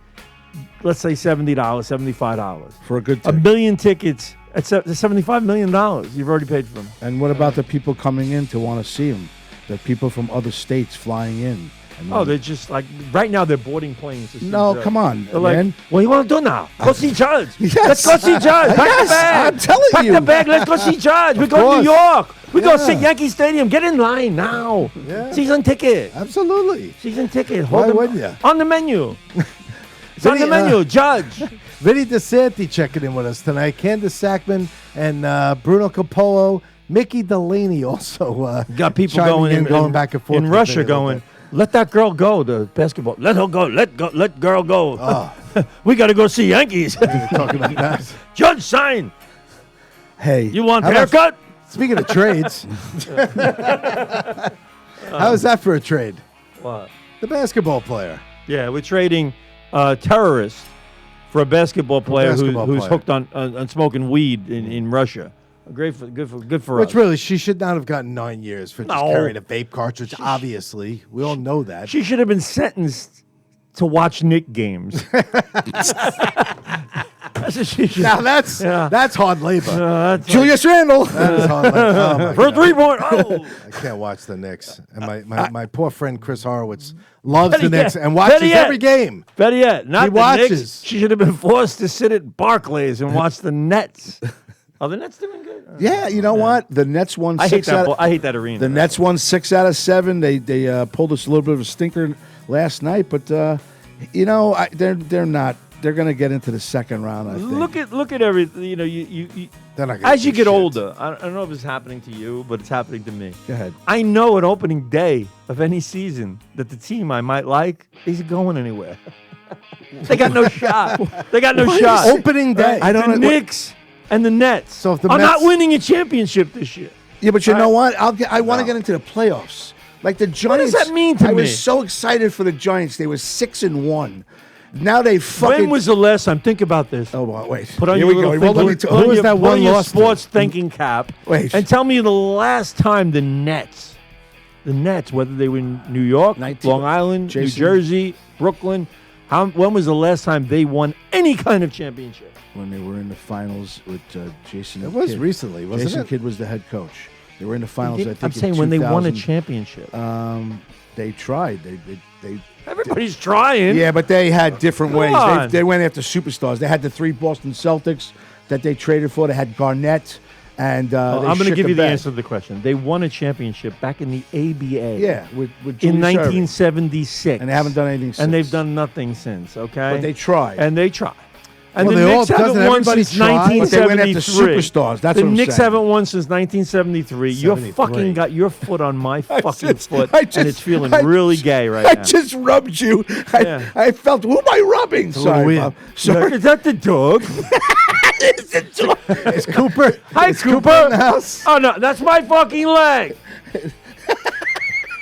let's say $70, $75. For a good A ticket. million tickets at $75 million. You've already paid for them. And what about the people coming in to want to see him? The people from other states flying in. And Oh, they're just like, right now they're boarding planes. to see no, Judge. come on, They're like, man. what do you want to do now? Go see Judge. Yes. Let's go see Judge. Pack Yes, the bag. I'm telling Pack you. the bag. Let's go see Judge. We're going to New course. York. We're going to Yeah. see Yankee Stadium. Get in line now. Yeah. Season ticket. Absolutely. Season ticket. Why Hold them wouldn't ya? on the menu. It's on the Vinny, menu. Judge. Vinny DeSanti checking in with us tonight. Candace Sackman and Bruno Capolo. Mickey Delaney also Got people chiming going in, going back and forth in with Russia Vinny a little going, bit. let that girl go, the basketball. Let her go. Let girl go. Oh. We got to go see Yankees. Talking about that. Judge, sign. Hey, You want How about- haircut? Speaking of trades, how is that for a trade? What? The basketball player. Yeah, we're trading terrorists for a basketball player basketball who's player. hooked on smoking weed in Russia. Good for Which us. really, she should not have gotten 9 years for just No. carrying a vape cartridge. Obviously, we all know that. She should have been sentenced to watch Knick games. That's what she should. Now that's hard labor. That's Julius Randle. That is hard labor. Oh, my for a God. 3-point. Oh. I can't watch the Knicks. And my poor friend Chris Horowitz loves Better the Knicks yet- and watches better yet. every game. Better yet, not He the watches. Knicks. She should have been forced to sit at Barclays and watch the Nets. Are the Nets doing good? Yeah, you know what? The Nets won I hate six that. out. I hate that arena. The Nets won 6 out of 7. They pulled us a little bit of a stinker last night, but they're not. They're going to get into the second round. I think. Look at everything. You know, you They're not gonna as you do get shit. older. I don't know if it's happening to you, but it's happening to me. Go ahead. I know at opening day of any season that the team I might like isn't going anywhere. They got no shot. They got no shot. Opening day. I don't the know. Knicks and the Nets So if the are not Mets- winning a championship this year. Yeah, but you know what? I want to get into the playoffs. Like the Giants. does that mean to I me? was so excited for the Giants. They were 6-1. Now they fucking. When was the last time? Think about this. Oh, well, wait. Put on Here your we go. little Well, let me thinking- t- put on was your- that put one on your loss to? sports thinking cap. Wait. And tell me the last time the Nets, whether they were in New York, 19 Long Island, Jason. New Jersey, Brooklyn, when was the last time they won any kind of championship? when they were in the finals with Jason. It was Kidd. recently, wasn't Jason it? Kidd was the head coach. They were in the finals. I think I'm in saying when they won a 2000. championship. They tried. They Everybody's trying. Yeah, but they had different Come ways. on. They went after superstars. They had the 3 Boston Celtics that they traded for. They had Garnett, and Well, they I'm going to shit give you the bed. answer to the question. They won a championship back in the ABA. Yeah, with In Julius Erving. 1976. And they haven't done anything since. And they've done nothing since, okay? But they tried. And they try. And Well, the they all- Knicks haven't doesn't won everybody since try? But they 1973. went after superstars. That's the what I'm Knicks saying. haven't won since 1973. You 73. fucking got your foot on my fucking foot, I just- and it's feeling I really just- gay right I now. just rubbed you. Yeah. I felt, who am I rubbing? a little Sorry, weird. Bob. Sorry. Is that the dog? Is Cooper? Hi, is Cooper. in the house? Oh no, that's my fucking leg.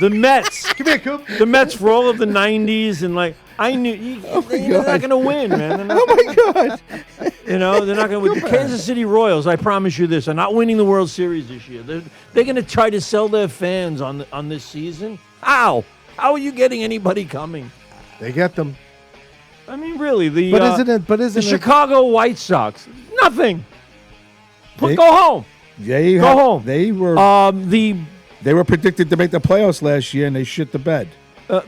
The Mets. Come here, Coop. The Mets for all of the 90s and like I knew they're not going to win, man. They're not, Oh my God. you know, they're not going to win. The Kansas City Royals, I promise you this, are not winning the World Series this year. They're going to try to sell their fans on this season. How? How are you getting anybody coming? They get them. I mean, really, the But isn't the it? Chicago White Sox, nothing. They- Go home. Go home. They were they were predicted to make the playoffs last year, and they shit the bed.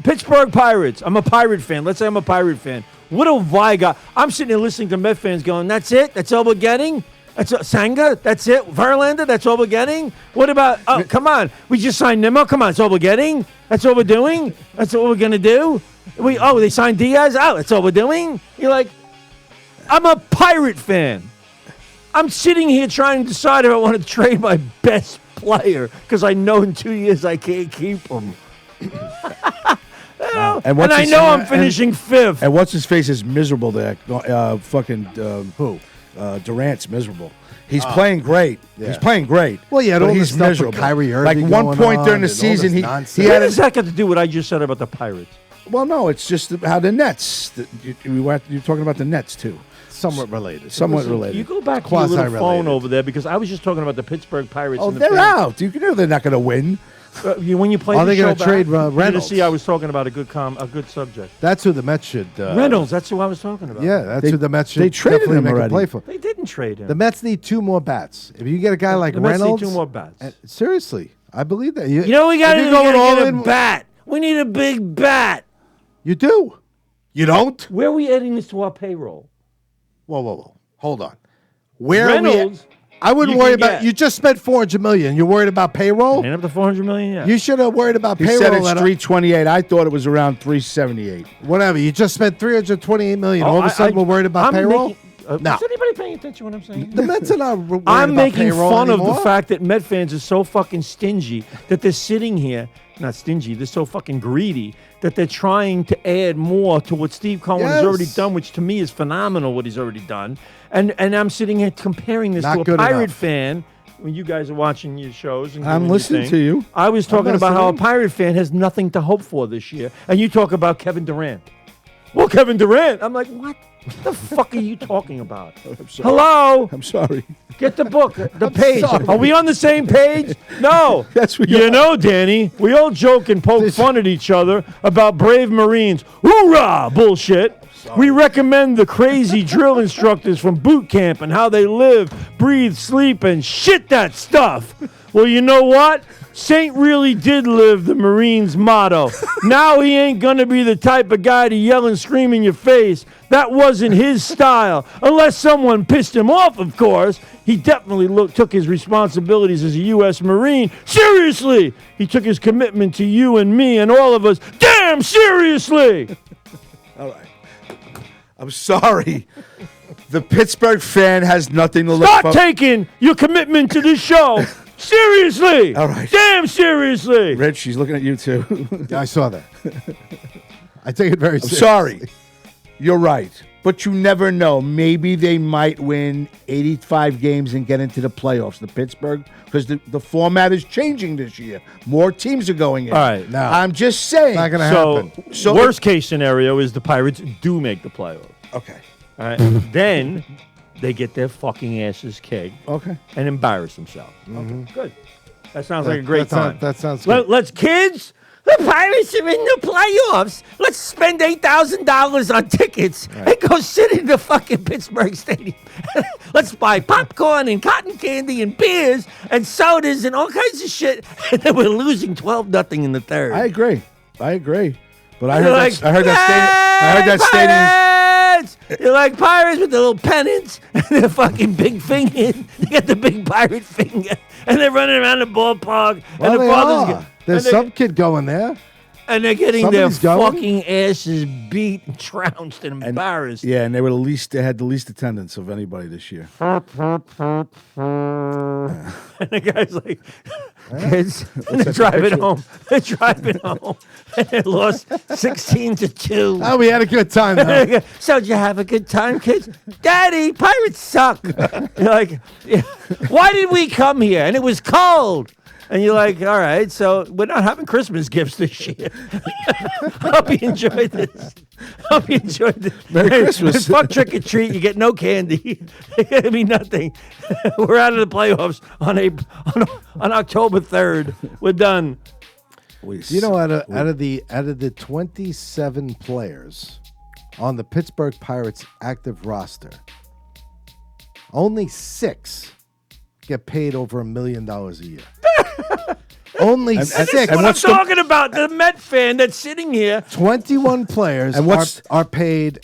Pittsburgh Pirates. I'm a Pirate fan. Let's say I'm a Pirate fan. What have I got? I'm sitting there listening to Met fans going, that's it? That's all we're getting? That's Sanga? That's it? Verlander? That's all we're getting? What about, oh, come on. We just signed Nemo. Come on. That's all we're getting? That's all we're doing? That's what we're going to do? They signed Diaz? Oh, that's all we're doing? You're like, I'm a Pirate fan. I'm sitting here trying to decide if I want to trade my best player because I know in 2 years I can't keep him. And And I know I'm finishing fifth. And what's his face is miserable there. Who? Durant's miserable. He's playing great. Yeah. He's playing great. Well, yeah, but all he's this stuff with miserable. Kyrie Like Irving one going point on during the and all season, this he nonsense. he What had does that got to do with what I just said about the Pirates? Well, no, it's just how the Nets. You're talking about the Nets too. Somewhat related. Somewhat Listen, related. You go back to your little phone Quasi-related. over there because I was just talking about the Pittsburgh Pirates. Oh, and the they're Penguins. out. You know they're not going to win. When you play Are the they show gonna back, trade, you're gonna Reynolds? see I was talking about a good subject. That's who the Mets should. Reynolds, that's who I was talking about. Yeah, that's They- who the Mets should they traded definitely him make a already. play for. They didn't trade him. The Mets need 2 more bats. If you get a guy like the Mets need Reynolds, 2 more bats. Seriously, I believe that. You know what we got if to you're going all get a in, bat. We need a big bat. You do. You don't? Where are we adding this to our payroll? Whoa. Hold on. Where Reynolds, are we? I wouldn't you worry can about. get. You just spent $400 million. You're worried about payroll? Ain't up to $400 million yet. You should have worried about He payroll. said it's at 328. I thought it was around 378. whatever. You just spent $328 million. Oh, All of a sudden, we're worried about I'm payroll. making- No. Is anybody paying attention to what I'm saying? The Mets are not worried I'm about making payroll fun of anymore. the fact that Met fans are so fucking stingy that they're sitting here. Not stingy. They're so fucking greedy that they're trying to add more to what Steve Cohen has Yes. already done, which to me is phenomenal. What he's already done, and I'm sitting here comparing this Not to a good Pirate enough. fan. When you guys are watching your shows, and I'm doing your listening thing, to you. I was talking about how a listening. Pirate fan has nothing to hope for this year, and you talk about Kevin Durant. Well, Kevin Durant. I'm like, what the fuck are you talking about? Hello? I'm sorry. Get the book, the page. sorry. Are we on the same page? No. Yes, we You are. know, Danny, we all joke and poke fun at each other about brave Marines. Hoorah! Bullshit. We recommend the crazy drill instructors from boot camp and how they live, breathe, sleep, and shit that stuff. Well, you know what? Saint really did live the Marines' motto. Now he ain't gonna be the type of guy to yell and scream in your face. That wasn't his style. Unless someone pissed him off, of course. He definitely took his responsibilities as a U.S. Marine seriously. He took his commitment to you and me and all of us damn seriously. All right. I'm sorry. The Pittsburgh fan has nothing to look for. Start taking your commitment to this show seriously. All right. Damn seriously. Rich, she's looking at you too. Yeah, I saw that. I take it very I'm seriously. sorry. You're right. But you never know. Maybe they might win 85 games and get into the playoffs, the Pittsburgh, because the format is changing this year. More teams are going in. All right. No. I'm just saying. Not going to So, happen. So- worst case scenario is the Pirates do make the playoffs. Okay. All right. Then they get their fucking asses kicked Okay. and embarrass themselves. Okay, good. That sounds like a great time. That sounds good. Let's kids. The Pirates are in the playoffs. Let's spend $8,000 on tickets and go sit in the fucking Pittsburgh Stadium. Let's buy popcorn and cotton candy and beers and sodas and all kinds of shit. And then we're losing 12-0 in the third. I agree. But I You're heard like, that. I heard that stadium. Pirates! You're like pirates with the little pennants and their fucking big finger. They got the big pirate finger. And they're running around the ballpark. Well, and the they fathers are. There's and some kid going there. and they're getting Somebody's their going? fucking asses beat and trounced and embarrassed. Yeah, and they had the least attendance of anybody this year. And the guy's like, kids, and they're driving home. They're driving home. And they lost 16-2. Oh, we had a good time, though. So did you have a good time, kids? Daddy, pirates suck. You're like, yeah. Why did we come here? And it was cold. And you're like, all right, so we're not having Christmas gifts this year. Hope you enjoyed this. Hope you enjoyed this. Merry Christmas. Fuck trick or treat. You get no candy. It'll be nothing. We're out of the playoffs on October 3rd. We're done. You know, out of the 27 players on the Pittsburgh Pirates active roster, only 6 get paid over $1 million a year. Only 6. That's what I'm talking about. The Met fan that's sitting here. 21 players are paid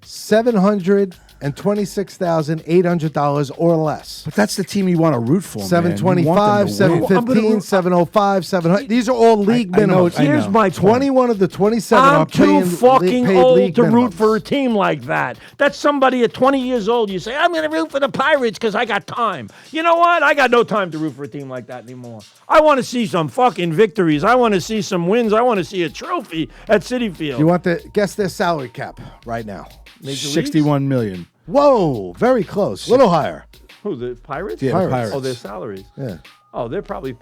$726,800 or less. But that's the team you want to root for, man. 725, 715, 705, 700. These are all league minimums. Here's my 21 of the 27 are I'm too fucking paid old league to root minimums. for a team like that. That's somebody at 20 years old. You say, I'm going to root for the Pirates because I got time. You know what? I got no time to root for a team like that anymore. I want to see some fucking victories. I want to see some wins. I want to see a trophy at Citi Field. You want to guess their salary cap right now? $61 million. Whoa, very close. A little higher. Who, the Pirates? Yeah, the Pirates. Oh, their salaries. Yeah. Oh, they're probably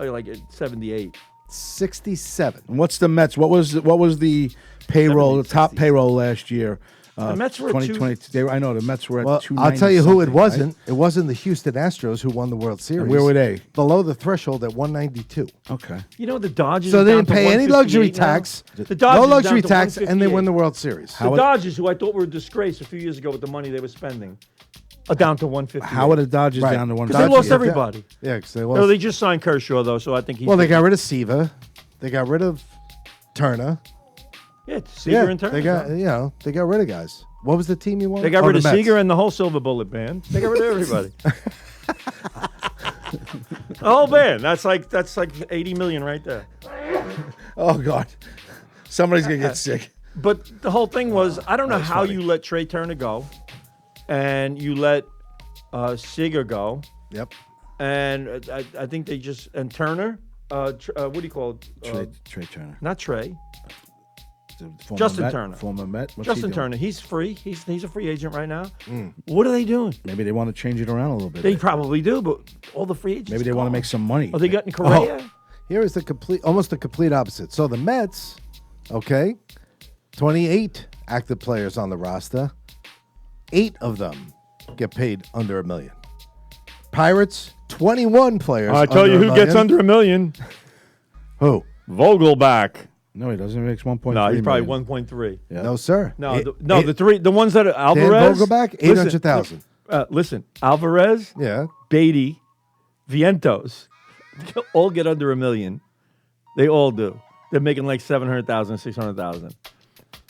like at 78. 67. And what's the Mets? What was the payroll, the top payroll last year? The Mets were 2020. I know the Mets were at Well, 290 I'll tell you who it something, wasn't. It wasn't the Houston Astros who won the World Series. And where were they? Below the threshold at 192. Okay. You know the Dodgers. So are they down didn't to pay any 158 luxury now? tax. The Dodgers No are luxury down to tax, and they 158. win the World Series. The Dodgers, who I thought were a disgrace a few years ago with the money they were spending, are down to 150. How are the Dodgers Right. down to 1? Because they lost Dodgers- everybody. Yeah, because they No, lost. they just signed Kershaw though, so I think he's. Well, they got rid of Seaver. They got rid of Turner. yeah, Seager and Turner. They got they got rid of guys. What was the team you won? They got Oh, rid the of Mets. Seager and the whole Silver Bullet band. They got rid of everybody. The whole band. That's like 80 million right there. Oh God, somebody's gonna get sick. But the whole thing was, I don't know how you let Trey Turner go, and you let Seager go, Yep. and I think they just and Turner. What do you call it? Trey Turner. Not Trey. The former Justin Met, Turner. Former Met. What's he Justin doing? Turner. He's free. He's a free agent right now. What are they doing? Maybe they want to change it around a little bit. They probably do, but all the free agents. Maybe they want to gone. make some money. Are they getting Correa? Here is almost the complete opposite. So the Mets, 28 active players on the roster. 8 of them get paid under $1 million. Pirates, 21 players. I tell you under who $1 gets million. under $1 million. Who? Vogelback. No, he doesn't. He makes 1.3 No, he's probably million. 1.3. Yeah. No, sir. No, It- the ones that are Alvarez. Dan Vogelback, 800,000. Listen, Alvarez, Yeah. Beatty, Vientos, all get under $1 million. They all do. They're making like 700,000, 600,000.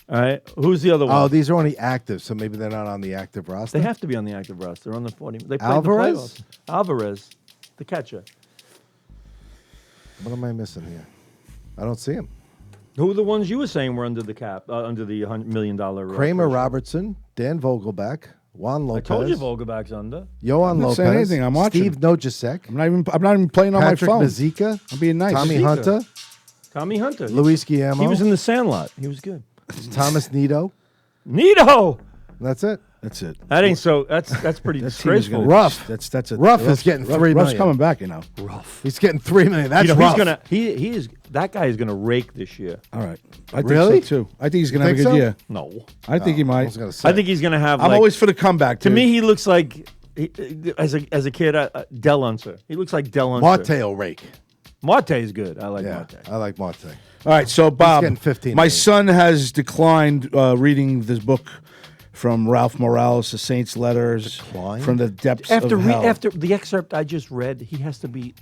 All right. Who's the other one? Oh, these are only active, so maybe they're not on the active roster. They have to be on the active roster. They're on the 40. They played Alvarez? The playoffs. Alvarez, the catcher. What am I missing here? I don't see him. Who are the ones you were saying were under the cap, under the $100 million? Kramer Robertson, Dan Vogelback, Juan I Lopez. told you Vogelback's under. Johan I'm not Lopez. saying anything, I'm watching. Steve Nojasek. I'm not even playing on Patrick my phone. Mazika. I'm being nice. Tommy Mazika. Hunter. Tommy Hunter. Luis Guillermo. He was in the Sandlot. He was good. Thomas Nito. Nito. That's it. That's it. That ain't so. That's pretty That team is disgraceful. gonna- Rough. That's it. Ruff is getting $3 Ruff's million. coming back, you know. He's getting $3 million. That's You know, rough. he's gonna. He is. That guy is gonna rake this year. All right. I think Really? so too. I think he's gonna have a think good so? year. No. I think he I might. was gonna say. I think he's gonna have. I'm like, always for the comeback. To dude. me, he looks like as a kid, Del Unser. He looks like Del Unser. Marte will rake. Marte's good. I like Yeah, Marte. I like Marte. All right, so Bob, getting 15 my million. son has declined reading this book from Ralph Morales, The Saints' Letters, Declined? from the depths After of hell. after the excerpt I just read, he has to be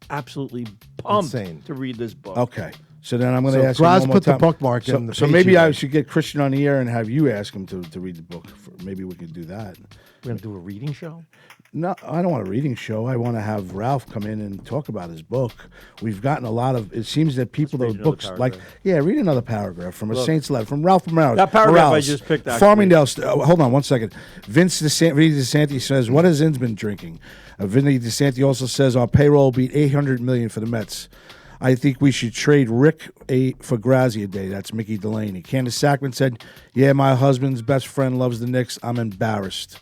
absolutely pumped Insane. to read this book. Okay, so then I'm going to So ask you Graz one more put the time. bookmark so, in the so page maybe you I read. should get Christian on the air and have you ask him to read the book. Maybe we could do that. We're gonna do a reading show. No, I don't want a reading show. I want to have Ralph come in and talk about his book. We've gotten a lot of. It seems that people, read those another books, like paragraph. read another paragraph from a Saints letter from Ralph Morales. That paragraph I Morales. just picked, actually. Farmingdale. Hold on one second. Vinny DeSanti says, "What has Inns been drinking?" Vinny DeSanti also says, "Our payroll beat $800 million for the Mets. I think we should trade Rick for Grazia Day." That's Mickey Delaney. Candace Sackman said, "Yeah, my husband's best friend loves the Knicks. I'm embarrassed."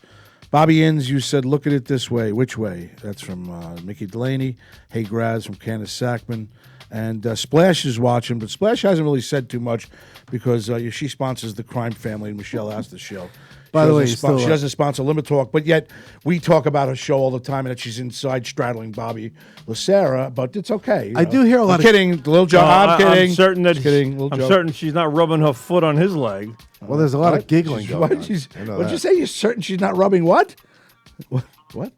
Bobby Inns, you said, "Look at it this way." Which way? That's from Mickey Delaney. Hey, Graz from Candace Sackman. And Splash is watching, but Splash hasn't really said too much because she sponsors the Crime Family and Michelle Asta show. By She the way, doesn't you still, she doesn't sponsor Limit Talk, but yet we talk about her show all the time and that she's inside straddling Bobby Lucera, but it's okay. I do hear a lot I'm of- kidding, Lil John. I'm kidding. I'm certain that Just kidding. Lil I'm joke. certain she's not rubbing her foot on his leg. Well, there's a lot of giggling She's- going what? on. I know What'd you that. say? You're certain she's not rubbing what? What?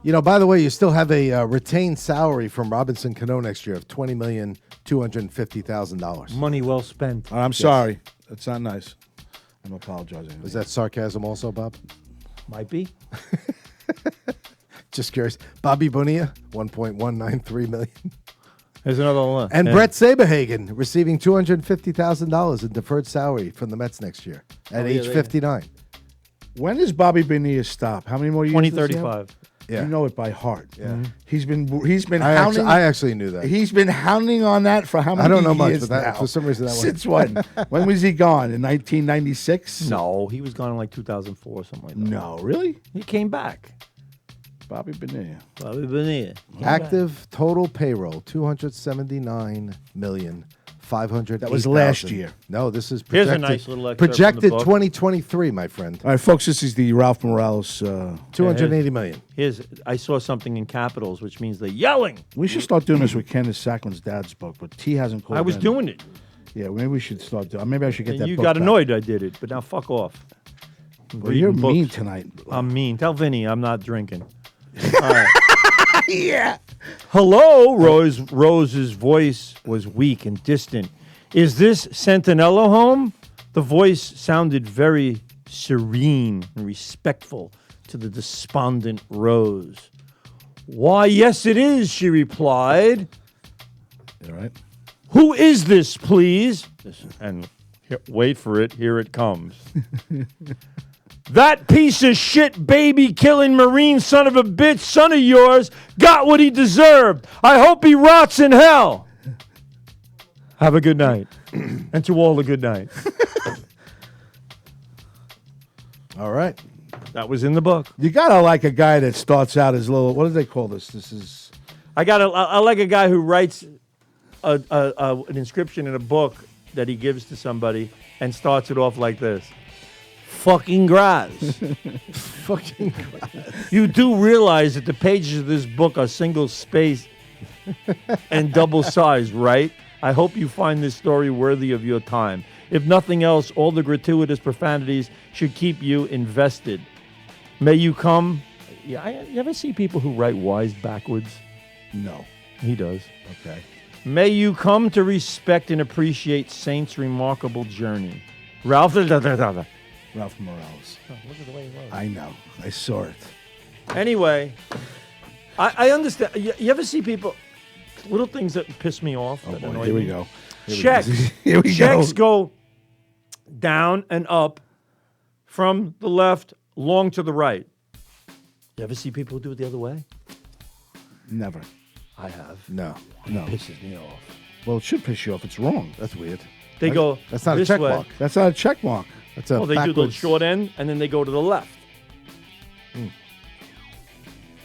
You know, by the way, you still have a retained salary from Robinson Cano next year of $20,250,000. Money well spent. I'm sorry. That's not nice. I'm apologizing. Is that sarcasm also, Bob? Might be. Just curious. Bobby Bonilla, $1.193 million. There's another one. And Brett Saberhagen receiving $250,000 in deferred salary from the Mets next year at age 59. When does Bobby Bonilla stop? How many more years? does he have? 2035. Yeah. You know it by heart. Yeah. He's been I hounding. actually knew that. He's been hounding on that for how many I don't know much, years but that, now? for some reason that one. Since when? When was he gone? In 1996? No, he was gone in like 2004 or something like that. No, really? He came back. Bobby Bonilla. Bobby Bonilla. Active total payroll, $279,500,000. That was last year. No, this is Here's projected. a nice little excerpt from the projected book. 2023, my friend. All right, folks, this is the Ralph Morales. 280 million. I saw something in capitals, which means they're yelling. We should start doing this with Candace Sackman's dad's book, but T hasn't called I was in. doing it. Yeah, maybe we should start doing Maybe I should get And that you book got back. annoyed I did it, but now fuck off. Well, you're Reading books. mean tonight. I'm mean. Tell Vinny I'm not drinking. All right. Yeah. Hello, Rose's voice was weak and distant. Is this Sentinella home? The voice sounded very serene and respectful to the despondent Rose. Why, yes, it is, she replied. All right. Who is this, please? And wait for it, here it comes. That piece of shit, baby killing Marine son of a bitch, son of yours, got what he deserved. I hope he rots in hell. Have a good night. And to all a good night. All right. That was in the book. You gotta like a guy that starts out as little. What do they call this? This is. I like a guy who writes an inscription in a book that he gives to somebody and starts it off like this. Fucking Graz. Fucking. You do realize that the pages of this book are single spaced and double sized, right? I hope you find this story worthy of your time. If nothing else, all the gratuitous profanities should keep you invested. May you come... Yeah, you ever see people who write wise backwards? No. He does. Okay. May you come to respect and appreciate Saint's remarkable journey. Ralph... Ralph Morales. Look at the way he wrote. I know. I saw it. Anyway, I understand. You ever see people... Little things that piss me off. Oh, that boy. annoy Here we me. go. Checks. Here we Checks go. go down and up from the left, long to the right. You ever see people do it the other way? Never. I have. No. It pisses me off. Well, it should piss you off. It's wrong. That's weird. They go That's not a this check way. mark. That's not a check mark. That's a Well, they do the backwards- short end, and then they go to the left.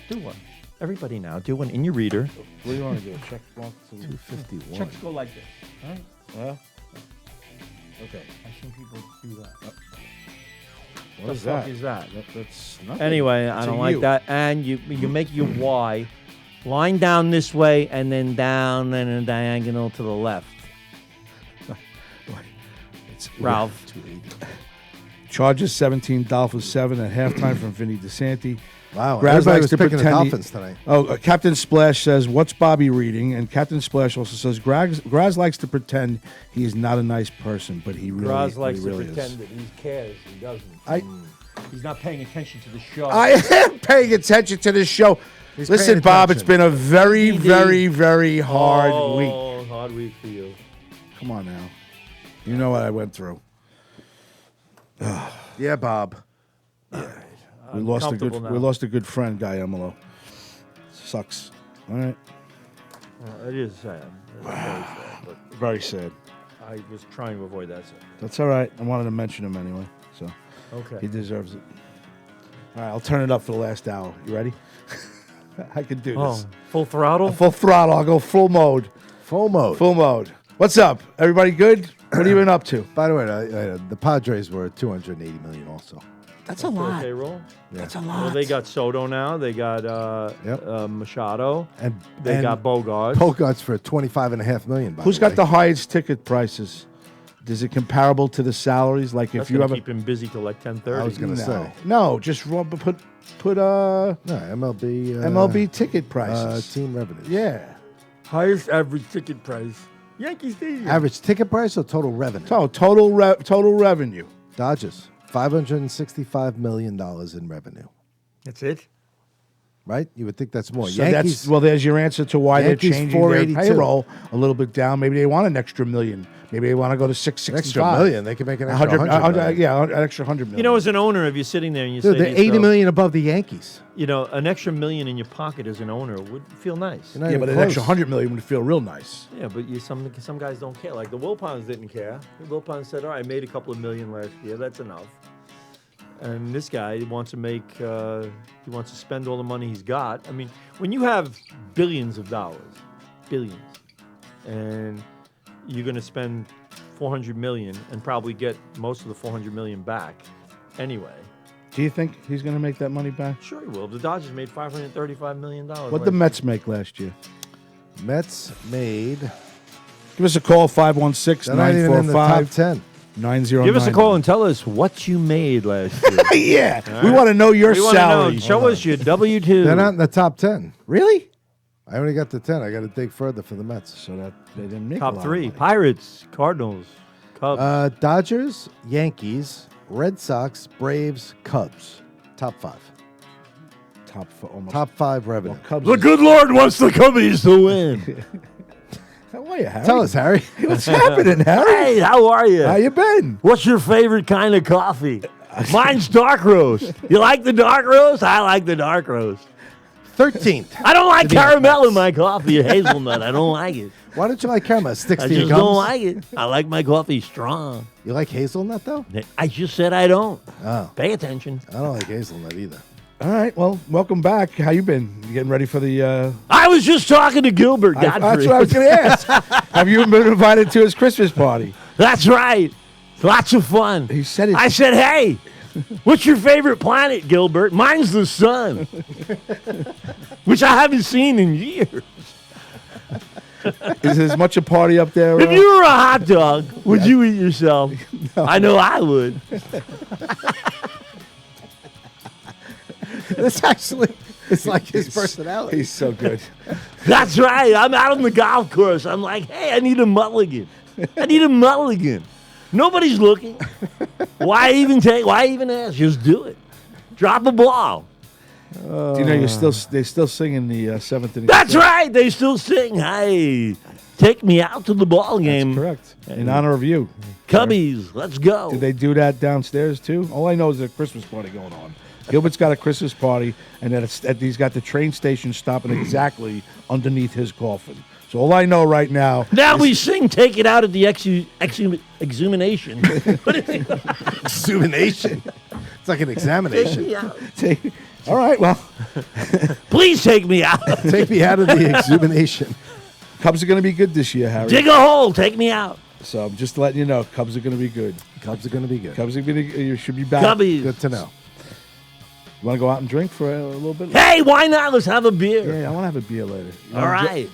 Do one. Everybody now, do one in your reader. What do you want to do? A check mark? 251. Checks go like this. Right? Yeah. Okay. I've seen people do that. What the is fuck that? is that? That's nothing. Anyway, It's I a don't like U. that. And you make your Y line down this way and then down and a diagonal to the left. It's Ralph. 280. Chargers 17, Dolphins 7 at halftime from Vinny DeSanti. Wow. Graz Everybody likes was to picking the pretend he- Dolphins tonight. Oh, Captain Splash says, "What's Bobby reading?" And Captain Splash also says, "Graz likes to pretend he is not a nice person, but he really, Graz likes he really to pretend is." that he cares. He doesn't. I- He's not paying attention to the show. I am paying attention to this show. He's Listen, paying Bob, it's attention. been a very, DD. very, very hard week. Oh, hard week for you. Come on now. You know what I went through. Yeah, Bob. We lost a comfortable now. good friend, Guy Emilo. Sucks. All right. It is sad. It's very sad. But Very sad. I was trying to avoid that. That's all right. I wanted to mention him anyway, so Okay. he deserves it. All right, I'll turn it up for the last hour. You ready? I can do Oh, this. full throttle? Full throttle. I'll go full mode. Full mode. Full mode. What's up? Everybody good? What have you been up to? By the way, the Padres were 280 million also. That's a For lot. payroll? That's a Well, lot. they got Soto now. They got Yep. Machado. And They got Bogarts. Bogarts for 25.5 million. By Who's the got the highest ticket prices? Is it comparable to the salaries? Like That's if you gonna have keep him busy till like 10:30. I was gonna say. No, just put No, MLB. MLB ticket prices. Team revenue. Yeah. highest average ticket price. Yankee Stadium. Average ticket price or total revenue? Total revenue. Dodgers, $565 million in revenue. That's it. Right? You would think that's more. So Yankees. there's your answer to why Yankees, they're changing their 482. payroll a little bit down. Maybe they want an extra million. Maybe they want to go to an 665. extra million. They could make an extra 100 million. Yeah, an extra 100 million. You know, as an owner, if you're sitting there and you Dude, say, they're to 80 yourself, million above the Yankees. you know, an extra million in your pocket as an owner would feel nice. You're not yeah, even but an close. extra 100 million would feel real nice. Yeah, but some guys don't care. Like the Wilpons didn't care. The Wilpons said, "All right, I made a couple of million last year. That's enough." And this guy wants to make. He wants to spend all the money he's got. I mean, when you have billions of dollars, and you're going to spend 400 million and probably get most of the 400 million back, anyway. Do you think he's going to make that money back? Sure, he will. The Dodgers made $535 million. What the Mets make last year? Mets made. Give us a call, They're not even in the top 516-945-9099. 10. Give us a call and tell us what you made last year. Yeah, we want to know your We want to salary. know. Show us your W-2. They're not in the top 10. Really? I only got the 10. I got to dig further for the Mets. So that they didn't make a Top lot three: of money. Pirates, Cardinals, Cubs. Dodgers, Yankees, Red Sox, Braves, Cubs. Top 5. Almost. Top 5 revenue. Well, Cubs. the good Lord wants the Cubbies to win. How are you, Harry? Tell us, Harry. What's happening, Harry? Hey, how are you? How you been? What's your favorite kind of coffee? Mine's dark roast. You like the dark roast? I like the dark roast. 13th. I don't like caramel in my coffee or hazelnut. I don't like it. Why don't you like caramel? It sticks I to your just gums. don't like it. I like my coffee strong. You like hazelnut, though? I just said I don't. Oh, Pay attention. I don't like hazelnut either. All right. Well, welcome back. How you been? You getting ready for the? I was just talking to Gilbert That's Godfrey. what I was going to ask. Have you been invited to his Christmas party? That's right. Lots of fun. He said it. I said, hey, what's your favorite planet, Gilbert? Mine's the sun, which I haven't seen in years. Is it as much a party up there? If you were a hot dog, would you eat yourself? I know I would. It's actually, it's like his personality. He's so good. That's right. I'm out on the golf course. I'm like, hey, I need a mulligan. I need a mulligan. Nobody's looking. Why even ask? Just do it. Drop a ball. Do you know they're still singing the seventh inning? That's right. They still sing, hey, take me out to the ball game. Correct. In honor of you. Cubbies, let's go. Did they do that downstairs too? All I know is there's a Christmas party going on. Gilbert's got a Christmas party, and that he's got the train station stopping exactly underneath his coffin. So all I know right now. Now we sing "Take It Out" at the exhumation. Examination. It's like an examination. All right, well, Please take me out. Take me out of the examination. Cubs are going to be good this year, Harry. Dig a hole. Take me out. So I'm just letting you know, Cubs are going to be good. Cubs are going to be good. Cubs are going to. You should be back. Cubbies. Good to know. You want to go out and drink for a little bit? Hey, why not? Let's have a beer. Yeah, I want to have a beer later. All right.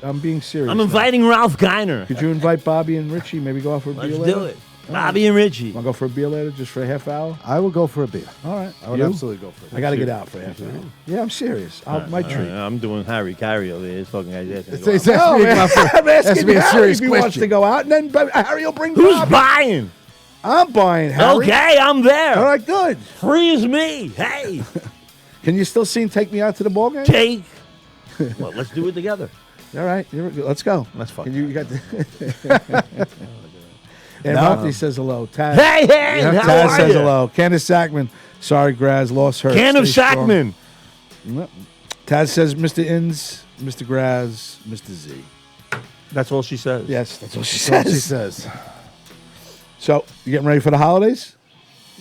I'm being serious. I'm now. inviting Ralph Geiner. Could you invite Bobby and Richie? Maybe go out for a Let's beer later? do it. Bobby and Richie. Want to go for a beer later, just for a half hour? I will go for a beer. All right. I would You? absolutely go for a beer. I got to get out for a half hour. Yeah, I'm serious. My treat. I'm doing Harry Carey over here. This fucking guy's asking to go It's out. asking me about I'm asking ask me a Harry serious if he wants question. to go out, and then Harry will bring Who's Bobby. buying? I'm buying, Harry. Okay, I'm there. All right, good. Free as me. Hey, Can you still see him take me out to the ball game? take. Well, let's do it together. All right, let's go. Let's fuck. You got the. And Monty says hello. Taz, Hey, how Taz are says you? hello. Candace Sackman. Sorry, Graz lost her. Can of Stay strong. Sackman. Yep. Taz says Mr. Inns, Mr. Graz, Mr. Z. That's all she says. Yes, that's what she That's what she says. says. So, you getting ready for the holidays?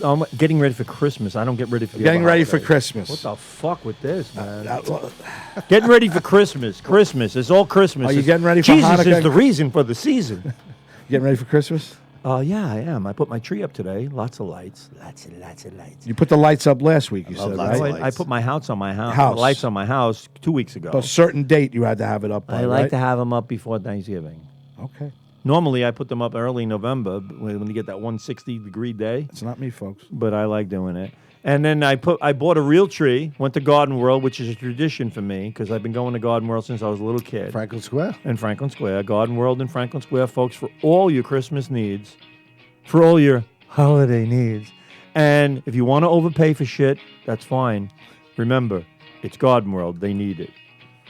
I'm getting ready for Christmas. I don't get ready for the Getting other ready for holidays. Christmas. What the fuck with this, man? Well, Getting ready for Christmas. Christmas. It's all Christmas. Are you It's- getting ready for Jesus Hanukkah? is the reason for the season. getting ready for Christmas? Yeah, I am. I put my tree up today. Lots of lights. Lots of lights. You put the lights up last week, you love said, lights. right? Lights. I put my house on my house. House. Lights on my house 2 weeks ago. A certain date you had to have it up by, I like right? to have them up before Thanksgiving. Okay. Normally, I put them up early November when you get that 160-degree day. It's not me, folks. But I like doing it. And then I bought a real tree. Went to Garden World, which is a tradition for me because I've been going to Garden World since I was a little kid. Franklin Square. In Franklin Square, Garden World in Franklin Square, folks, for all your Christmas needs, for all your holiday needs. And if you want to overpay for shit, that's fine. Remember, it's Garden World. They need it,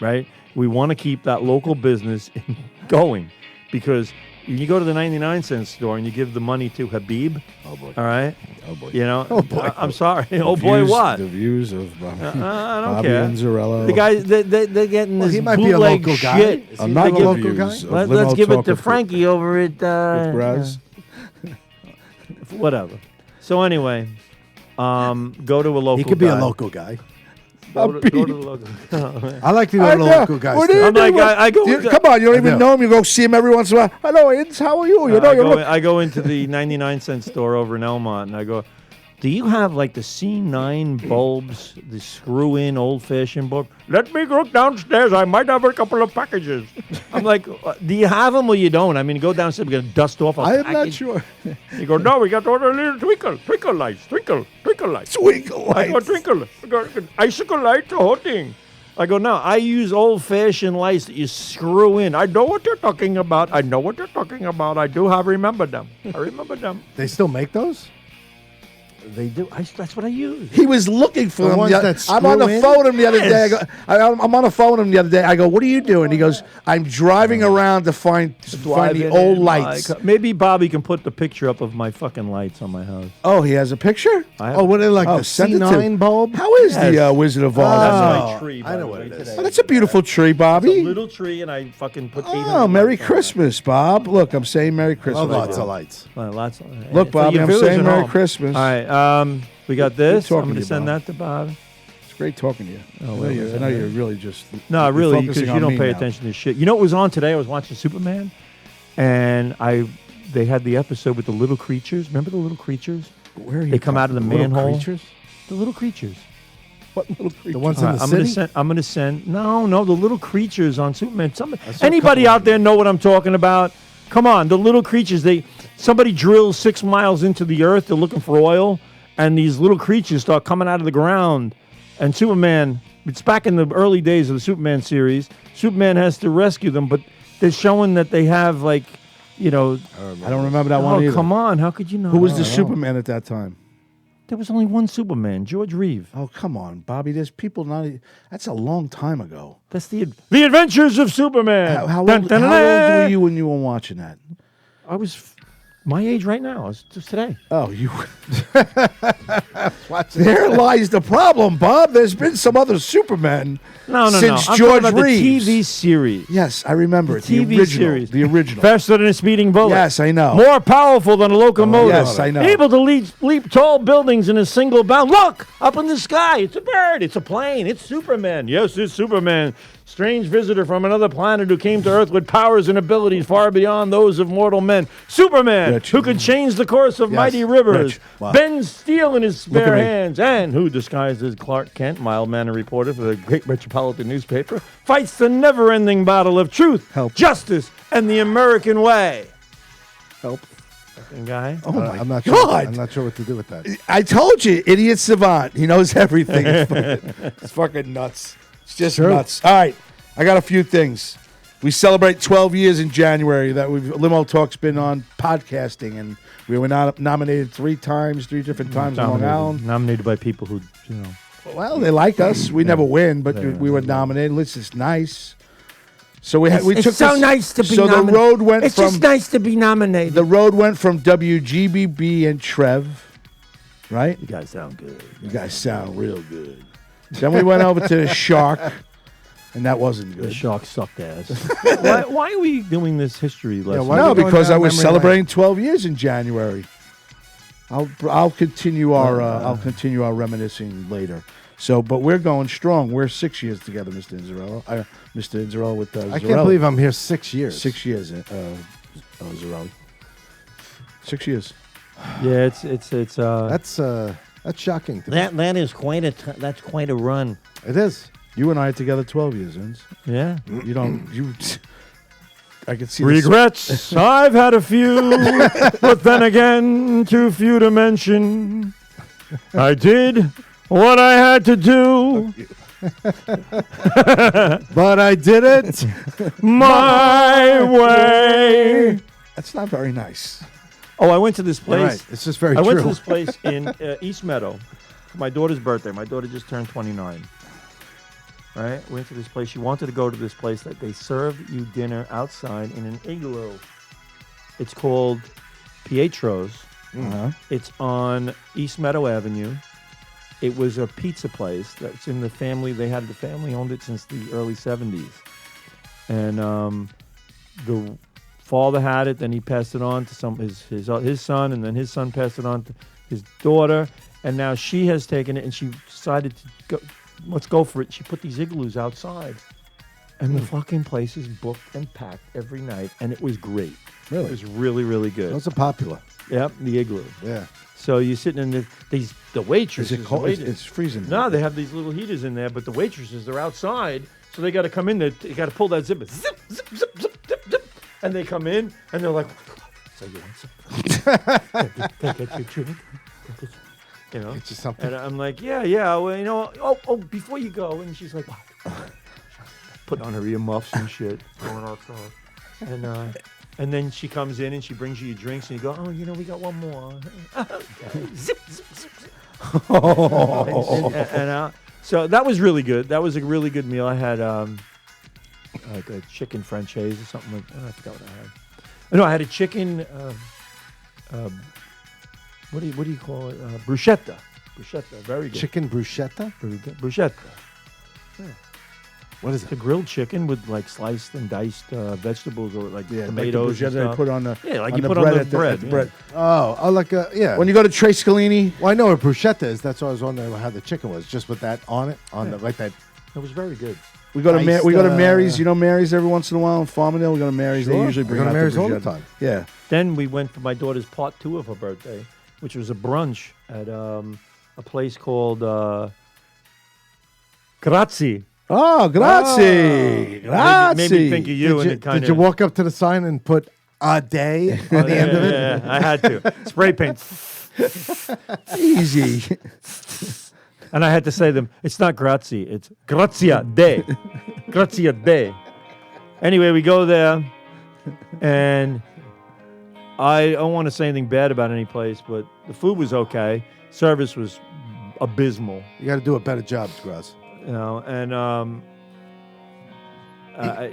right? We want to keep that local business going because when you go to the 99-cent store and you give the money to Habib, Oh boy. all right? Oh boy. You know, Oh, boy. I'm sorry. Oh boy, what? The views of I don't Bobby care. and Zarello. The guys, they're getting Well, this he might be a bootleg local guy. shit. Is I'm he not a the local views guy? of Let's Limo give it Talk to with Frankie over at Graz. whatever. So anyway, go to a local. He could be guy. a local guy. Go to the local. I like to go I to the know. local guys. What do you too. I'm like, do? I go. You- into- come on, you don't even know. know him. You go see him every once in a while. Hello, Inns. How are you? You know, I go into the 99-cent store over in Elmont, and I go, do you have like the C9 bulbs, the screw-in old-fashioned bulb? Let me go downstairs. I might have a couple of packages. I'm like, do you have them or you don't? I mean, go downstairs. We're gonna dust off. I am not sure. You go, no, we got all the little twinkle lights, twinkle lights. Twinkle I go, lights. twinkle. I go, icicle light, the whole thing. I go, no, I use old-fashioned lights that you screw in. I know what you're talking about. I know what you're talking about. I do have remember them. I remember them. They still make those? They do. That's what I use. He was looking for The him. ones that I'm on screw the in? phone with him the other day. Yes. I'm on the phone with him the other day. I go, what are you doing? He goes, I'm driving around to find the old lights. Maybe Bobby can put the picture up of my fucking lights on my house. Oh, he has a picture? I have Oh, what are they like Oh, the send it to- C9 bulb? How is the Yes. Wizard of Oz? That's Oh, my tree. I by know the what way, it is. today. Oh, that's a beautiful tree, It's Bobby. a little tree, and I fucking put 800 Oh, Merry lights on it. Christmas, Bob. Look, I'm saying Merry Christmas. Love lots of lights. Lots. Look, For Bobby, your I'm viewers saying at Merry home. Christmas. All right, we got this. talking I'm going to to you, send Bob. that to Bob. It's great talking to you. I know well, you're really just... No, you're really, because focusing you on don't me pay now. attention to shit. You know what was on today? I was watching Superman, and they had the episode with the little creatures. Remember the little creatures? Where are you They come out of the Little manhole. creatures? The little creatures. What little creature? The ones in the I'm city. gonna send. No, the little creatures on Superman. I saw a Anybody couple out there know what I'm talking about? Come on, the little creatures. Somebody drills 6 miles into the earth. They're looking for oil, and these little creatures start coming out of the ground. And Superman. It's back in the early days of the Superman series. Superman has to rescue them, but they're showing that they have I don't remember that one Oh, either. come on! How could you know? Who was the Superman at that time? There was only one Superman, George Reeve. Oh, come on, Bobby. There's people not. That's a long time ago. That's the Adventures of Superman. How old were you when you were watching that? I was my age right now. It's just today. Oh, you. There lies the problem, Bob. There's been some other Supermen No. since I'm George talking about Reeves. the TV series. Yes, I remember it. The TV original. series. The original. Faster than a speeding bullet. Yes, I know. More powerful than a locomotive. Yes, I know. Able to leap tall buildings in a single bound. Look! Up in the sky. It's a bird. It's a plane. It's Superman. Yes, it's Superman. Strange visitor from another planet who came to Earth with powers and abilities far beyond those of mortal men. Superman, Rich. who could change the course of Yes. mighty rivers. Rich. Wow. Bends steel in his Look at spare me. hands. And who, disguised as Clark Kent, mild-mannered reporter for the great metropolitan newspaper, fights the never-ending battle of truth, Help. justice, and the American way. Help. Fucking guy. Oh, my I'm not God. sure. I'm not sure what to do with that. I told you, idiot savant. He knows everything. It's fucking nuts. It's just True. nuts. All right, I got a few things. We celebrate 12 years in January that Limo Talk's been on podcasting, and we were nominated 3 different times in Long Island. Nominated by people who, Well, they like us. We never win, but we were nominated. It's just nice. So we took It's so this- nice to be So nominated. the road went It's from just nice to be nominated. the road went from WGBB and Trev, right? you guys sound good. You guys sound real good. Then we went over to the Shark, and that wasn't The good. Sharks sucked ass. why are we doing this history lesson? why- No, are we going because I down was memory celebrating 12 years in January. I'll continue our reminiscing later. So, but we're going strong. We're 6 years together, Mr. Inzarello. Mr. Inzarello with I Zarelli. can't believe I'm here 6 years. 6 years, Zarelli. 6 years. Yeah, it's That's shocking to me. That is that's quite a run. It is. You and I are together 12 years, Inz. yeah. You don't. I can see Regrets. I've had a few, but then again, too few to mention. I did what I had to do But I did it. my way. That's not very nice. Oh, I went to this You're place. right. It's just very I true. went to this place in East Meadow for my daughter's birthday. My daughter just turned 29. Right? Went to this place. She wanted to go to this place that they serve you dinner outside in an igloo. It's called Pietro's. Uh-huh. It's on East Meadow Avenue. It was a pizza place that's in the family. The family owned it since the early 70s. And the father had it, then he passed it on to his son, and then his son passed it on to his daughter. And now she has taken it, and she decided to go, let's go for it. She put these igloos outside. And the fucking place is booked and packed every night, and it was great. Really? It was really, really good. Those are popular. Yep, the igloo. Yeah. So you're sitting in the waitresses. Is it cold? the waiters- It's freezing. No, they have these little heaters in there, but the waitresses, they're outside, so they got to come in there. You got to pull that zipper. Zip, zip, zip, zip, zip, zip. And they come in, and they're like, so you want some? Get your drink. You know? Get you something. And I'm like, yeah, well, you know, oh, before you go. And she's like, what? Putting on her earmuffs and shit, going outside. And then she comes in and she brings you your drinks, and you go, oh, you know, we got one more. Zip, zip, zip, zip. So that was really good. That was a really good meal. I had like a chicken franchise or something like that. I forgot what I had. No, I had a chicken. What do you call it? Bruschetta. Bruschetta. Very good. Chicken bruschetta? Bruschetta. What is It's it? a grilled chicken with like sliced and diced vegetables or like Yeah, tomatoes. like the bruschetta and they stuff. put on the Yeah, like on you the put bread on the at the, bread. at the yeah. bread. Oh, like a, yeah. When you go to Trey Scalini, Well, I know what bruschetta is. That's why I was wondering how the chicken was. Just with that on it, like that. It was very good. we go to Iced, we go to Mary's. You know Mary's every once in a while in Farmingdale. We go to Mary's. They Sure. usually We bring go to out Mary's the all the bruschetta. time. Yeah. Then we went for my daughter's part 2 of her birthday, which was a brunch at a place called Grazie. Oh, grazie. Grazie. Made me think of you. And it kind Did you walk up to the sign and put a day on the end of it? Yeah, I had to. Spray paint. Easy. And I had to say to them, it's not grazie, it's grazia de. Grazia de. Anyway, we go there, and I don't want to say anything bad about any place, but the food was okay. Service was abysmal, You got to do a better job, Graz. you know, and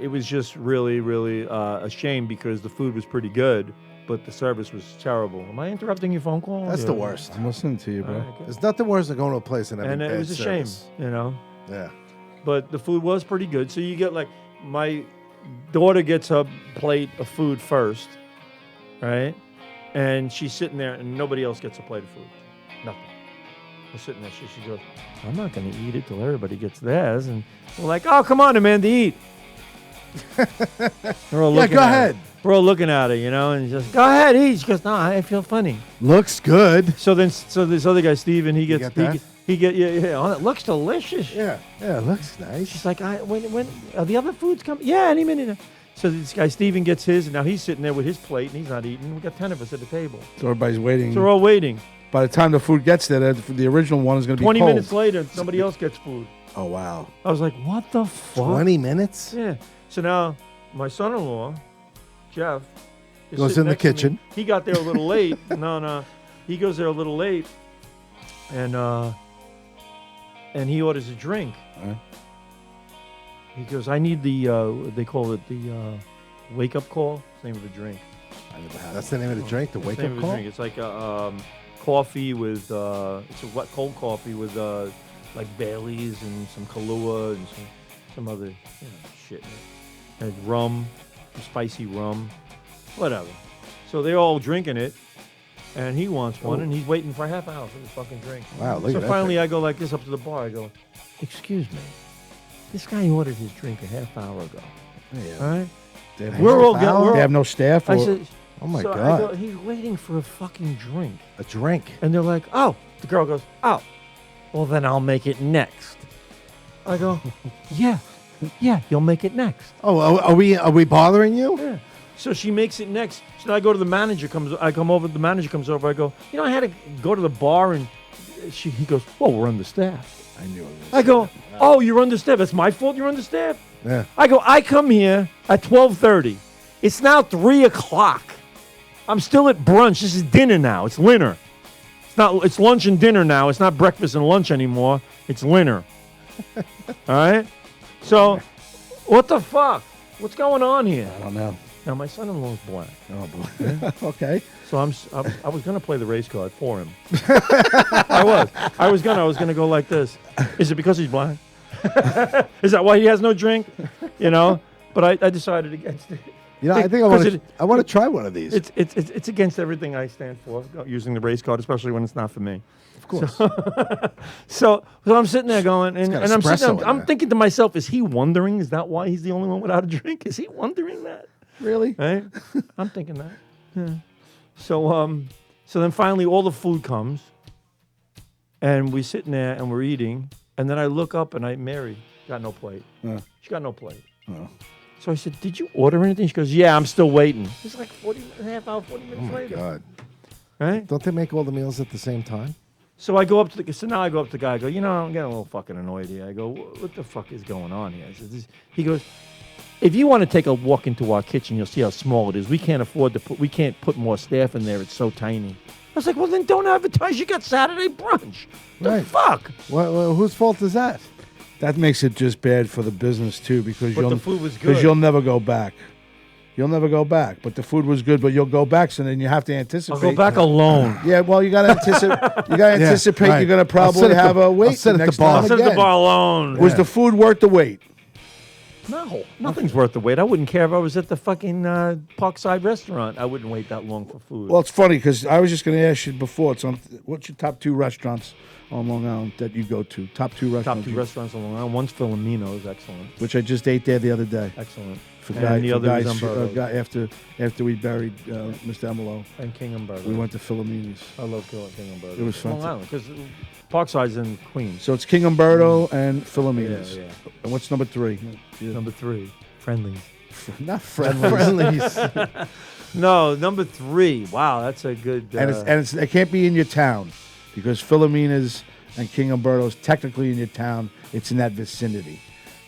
it was just really, really a shame because the food was pretty good, but the service was terrible. Am I interrupting your phone call? That's the Yeah. worst. I'm listening to you, bro. All right, good. There's nothing worse than going to a place and having And bad it was a service. shame, you know. Yeah. But the food was pretty good. So you get like my daughter gets her plate of food first, right? And she's sitting there, and nobody else gets a plate of food. Nothing. We're sitting there. She goes, "I'm not going to eat it till everybody gets theirs." And we're like, "Oh, come on, Amanda, eat." We're all Yeah, looking go at her. ahead. We're all looking at her, you know, and just go ahead, eat. She goes, "No, I feel funny." Looks good. So this other guy, Steven, he gets get that? yeah. Oh, it looks delicious. Yeah. Yeah, looks nice. She's like, when are the other foods coming? Yeah, any minute. So this guy Steven gets his, and now he's sitting there with his plate, and he's not eating. We got 10 of us at the table, So everybody's waiting. so we're all waiting. By the time the food gets there, the original one is going to be 20 cold. minutes later, somebody else gets food. Oh, wow. I was like, what the fuck? 20 minutes? Yeah. So now my son-in-law, Jeff, is Goes sitting in the next to me. kitchen. He got there a little late. No, he goes there a little late, and he orders a drink. Huh? He goes, I need the they call it the wake-up call. It's the name of the drink. That's the name of the drink, the It's the wake name up of the call? drink. It's like a coffee with it's a wet cold coffee with like Bailey's and some Kahlua and some other shit in it. And rum, some spicy rum, whatever. So they're all drinking it, and he wants one, and he's waiting for a half hour for this fucking drink. Wow, look So at that. finally, I go like this up to the bar. I go, "Excuse me, this guy ordered his drink a half hour ago. All right, They have, we're all half getting. hour? they have no staff? I Or, said, Oh my so I God. go, he's waiting for a fucking drink. A drink. And they're like, oh, the girl goes, oh, well, then I'll make it next. I go, yeah, you'll make it next. Oh, are we bothering you? Yeah. So she makes it next. So now I go to the manager, the manager comes over, I go, I had to go to the bar, and he goes, well, we're understaffed. I knew it was. I go, oh, you're understaffed. That's my fault you're understaffed? Yeah. I go, I come here at 12:30. It's now 3 o'clock. I'm still at brunch. This is dinner now. It's dinner. It's lunch and dinner now. It's not breakfast and lunch anymore. It's dinner. All right? So, what the fuck? What's going on here? I don't know. Now, my son-in-law's black. Oh, boy. Okay. So I was going to play the race card for him. I was going to go like this. Is it because he's black? Is that why he has no drink? You know? But I decided against it. You know, I think I want to try one of these. It's against everything I stand for, using the race card, especially when it's not for me. Of course. So I'm sitting there going, and got I'm sitting espresso there, in I'm there. thinking to myself, is he wondering? Is that why he's the only one without a drink? Is he wondering that? Really? Right? I'm thinking that. Yeah. So then finally all the food comes, and we're sitting there and we're eating, and then I look up and Mary got no plate. She got no plate. Oh. So I said, did you order anything? She goes, yeah, I'm still waiting. It's like 40 minutes Oh my later. God. Right? Don't they make all the meals at the same time? So I go up to now I go up to the guy. I go, I'm getting a little fucking annoyed here. I go, what the fuck is going on here? I said, he goes, if you want to take a walk into our kitchen, you'll see how small it is. We can't we can't put more staff in there. It's so tiny. I was like, well, then don't advertise. You got Saturday brunch. The Right. fuck? Well, whose fault is that? That makes it just bad for the business, too, because But the food was Because good. you'll never go back. You'll never go back. But the food was good, but you'll go back, so then you have to anticipate. I'll go back alone. Yeah, well, you got to anticipate. You got to anticipate right. you're going to I'll sit probably at have the- a I'll wait sit the at the next bar. time I'll sit at the again. bar alone. Was the food worth the wait? No, nothing's worth the wait. I wouldn't care if I was at the fucking Parkside restaurant. I wouldn't wait that long for food. Well, it's funny because I was just going to ask you before. What's your top 2 restaurants on Long Island that you go to? Top 2 restaurants. Top 2 restaurants on Long Island. One's Filomeno's, excellent. Which I just ate there the other day. Excellent. And the other is Umberto's. guy after we buried Mr. Emelo, And King Umberto. we went to Philomeni's. I love King Umberto. It was fun. Long Island, because Parkside's in Queens. So it's King Umberto and Philomeni's. Yeah. And what's number 3? Number 3, Friendly's. Not Friendly's. No, number 3. Wow, that's a good. and it can't be in your town because Philomena's and King Umberto's technically in your town. It's in that vicinity.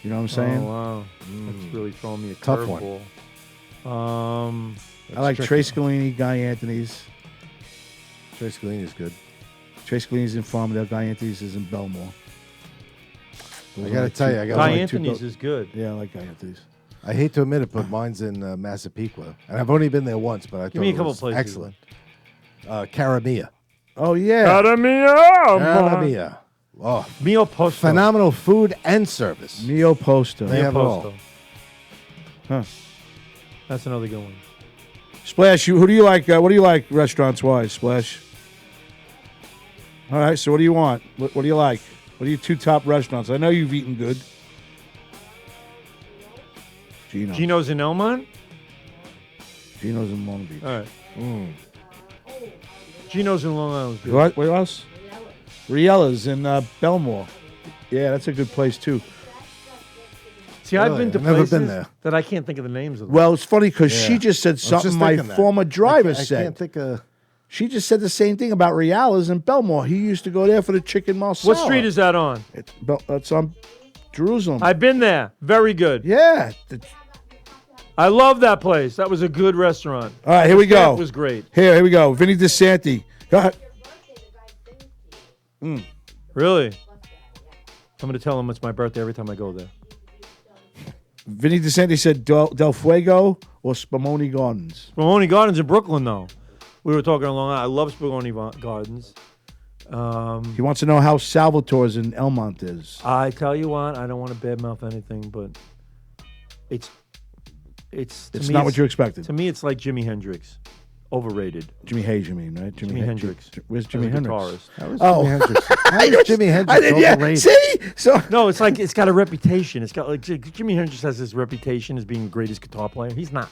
You know what I'm saying? Oh wow, that's really throwing me a Tough one. curveball. I like Trey Scalini, Guy Anthony's. Trey Scalini is good. Trey Scalini's in Farmingdale. Guy Anthony's is in Belmore. I got to tell you, I got Guy like Anthony's two is good. Yeah, I like Guy Anthony's. I hate to admit it, but mine's in Massapequa, and I've only been there once. But I thought me a it couple was places. excellent. Caramia. Oh yeah. Caramia. Oh, Mio Posto. phenomenal food and service. Mio Posto. They have it all. Posto. Huh. That's another good one. Splash, who do you like? What do you like restaurants wise, Splash? All right, so what do you want? What do you like? What are your 2 top restaurants? I know you've eaten good. Gino's in Elmont? Gino's in Long Beach. All right. Gino's in Long Island. Good. What else? Riella's in Belmore. Yeah, that's a good place too. See, I've Really? been to I've never places been there. that I can't think of the names of them. Well, it's funny because Yeah. she just said I was something just my thinking that. former driver I said. can't think of. She just said the same thing about Riella's in Belmore. He used to go there for the chicken marsala. What street is that on? It's on Jerusalem. I've been there. Very good. Yeah. I love that place. That was a good restaurant. All right, here we go. It was great. Here we go. Vinny DeSanti. Go ahead. Really? I'm going to tell him it's my birthday every time I go there. Vinny DeSanti said Del Fuego or Spumoni Gardens. Spumoni Gardens in Brooklyn, though. We were talking along. I love Spumoni Gardens. He wants to know how Salvatore's in Elmont is. I tell you what, I don't want to badmouth anything, but it's It's not what you expected. To me, it's like Jimi Hendrix, overrated. Jimi Hayes, you mean, right? Jimi Hendrix. Where's As Jimi a Hendrix? guitarist. That was Oh. Jimi Hendrix. How is Jimi Hendrix overrated? See? So No, it's like it's got a reputation. It's got like Jimi Hendrix has this reputation as being the greatest guitar player. He's not.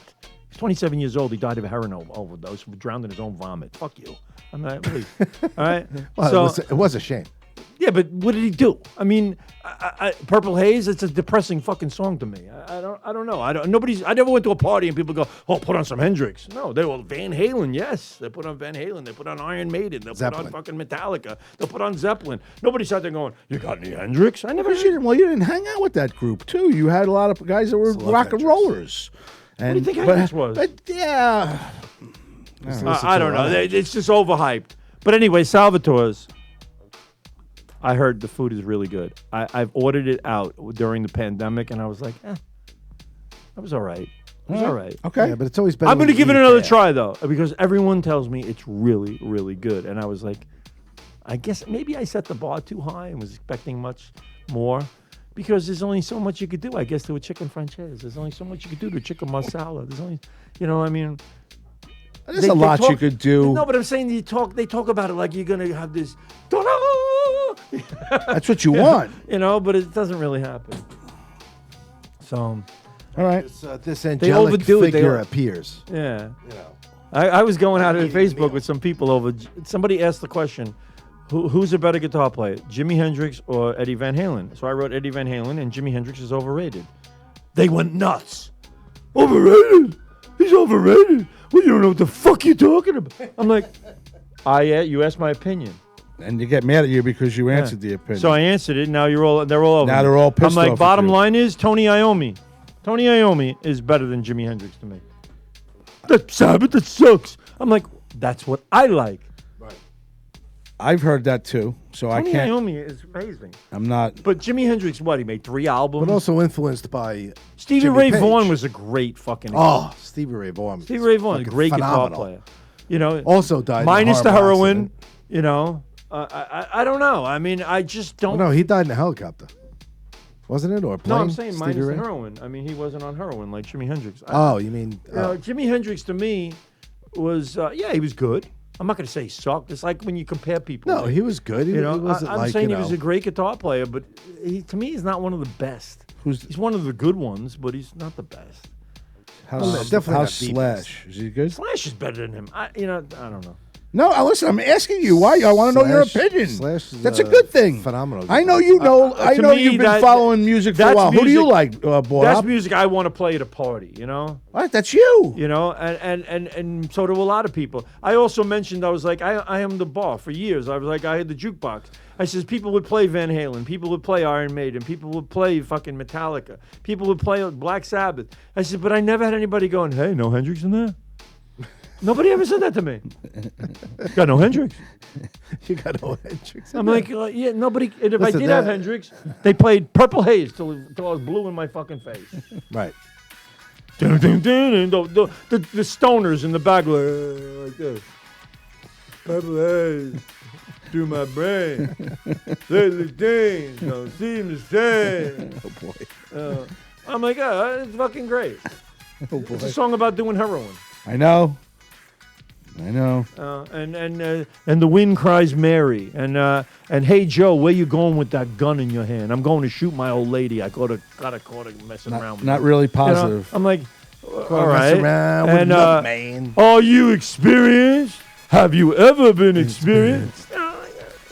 He's 27 years old. He died of a heroin overdose, drowned in his own vomit. Fuck you. I'm not really. All right. Well, it was a shame. Yeah, but what did he do? I mean, Purple Haze. It's a depressing fucking song to me. I don't know. I never went to a party and people go, "Oh, put on some Hendrix." No, they were Van Halen. Yes, they put on Van Halen. They put on Iron Maiden. They put Zeppelin. on fucking Metallica. They put on Zeppelin. Nobody sat there going, "You got any Hendrix?" I never. you didn't hang out with that group too. You had a lot of guys that were Still love rock and Hendrix. rollers. And, do you think Hendrix was? But yeah, I don't know. It's just overhyped. But anyway, Salvatore's. I heard the food is really good. I've ordered it out during the pandemic, and I was like, that was all right. It was all right. okay. Yeah, but it's always better. I'm going when to give you it eat another there. try, though, because everyone tells me it's really, really good. And I was like, I guess maybe I set the bar too high and was expecting much more. Because there's only so much you could do, I guess, to a chicken franchise. There's only so much you could do to a chicken marsala. There's only, I mean. There's a lot you could do. No, but I'm saying they talk about it like you're going to have this. That's what you want. But it doesn't really happen. So, All right. This angelic overdo it. They figure are- appears. yeah. You know. I was going out on Eating the Facebook meal. with some people over. Somebody asked the question, who's a better guitar player, Jimi Hendrix or Eddie Van Halen? So I wrote Eddie Van Halen, and Jimi Hendrix is overrated. They went nuts. Overrated? He's overrated. Well, you don't know what the fuck you're talking about. I'm like, you asked my opinion. And you get mad at you because you answered the opinion. So I answered it. Now they're all over. Now me. they're all pissed I'm like, off at bottom you. line is Tony Iommi. Tony Iommi is better than Jimi Hendrix to me. That Sabbath, that sucks. I'm like, that's what I like. I've heard that too. So Tony I can't. Iommi is amazing. I'm not. But Jimi Hendrix, what? He made 3 albums. But also influenced by Stevie Jimmy Ray Page. Vaughan was a great fucking. Oh, Stevie Ray Vaughan. Stevie Ray Vaughan, a Fucking great phenomenal. guitar player. Also died. in a minus the horrible heroin. accident. I don't know. I mean, I just don't. Oh, no, he died in a helicopter, wasn't it, or a plane? No, I'm saying Stevie minus the Ray? heroin. I mean, he wasn't on heroin like Jimi Hendrix. Oh, you mean? Jimi Hendrix to me was he was good. I'm not going to say he sucked. It's like when you compare people. No, he was good. He wasn't I'm like, saying he was a great guitar player, but to me, he's not one of the best. He's one of the good ones, but he's not the best. Definitely not How's deepest. Slash? Is he good? Slash is better than him. I don't know. No, listen. I'm asking you why. I want to know your opinion. Slash is That's a good thing. phenomenal I know guitarist. you know. I to know me, you've been that- following music for a that's while. Who do you music- like, boy? That's music I want to play at a party. What? That's you. And so do a lot of people. I also mentioned I was like I am the bar for years. I was like I had the jukebox. I says people would play Van Halen, people would play Iron Maiden, people would play fucking Metallica, people would play Black Sabbath. I said, but I never had anybody going, hey, no Hendrix in there. Nobody ever said that to me. Got no Hendrix. You got no Hendrix. I'm like, yeah, nobody. And if Listen, I did have that- Hendrix, they played Purple Haze till I was blue in my fucking face. Right. Dun, dun, dun, and the stoners in the back like this. Purple Haze through my brain. Lately things don't seem the same. Oh boy. I'm like, it's fucking great. Oh boy. It's a song about doing heroin. I know. And the wind cries Mary. And hey Joe, where you going with that gun in your hand? I'm going to shoot my old lady. I got her messing around with Not me. really You know, positive. I'm like, all Mess right. around with And nothing, man. are you experienced? Have you ever been experienced?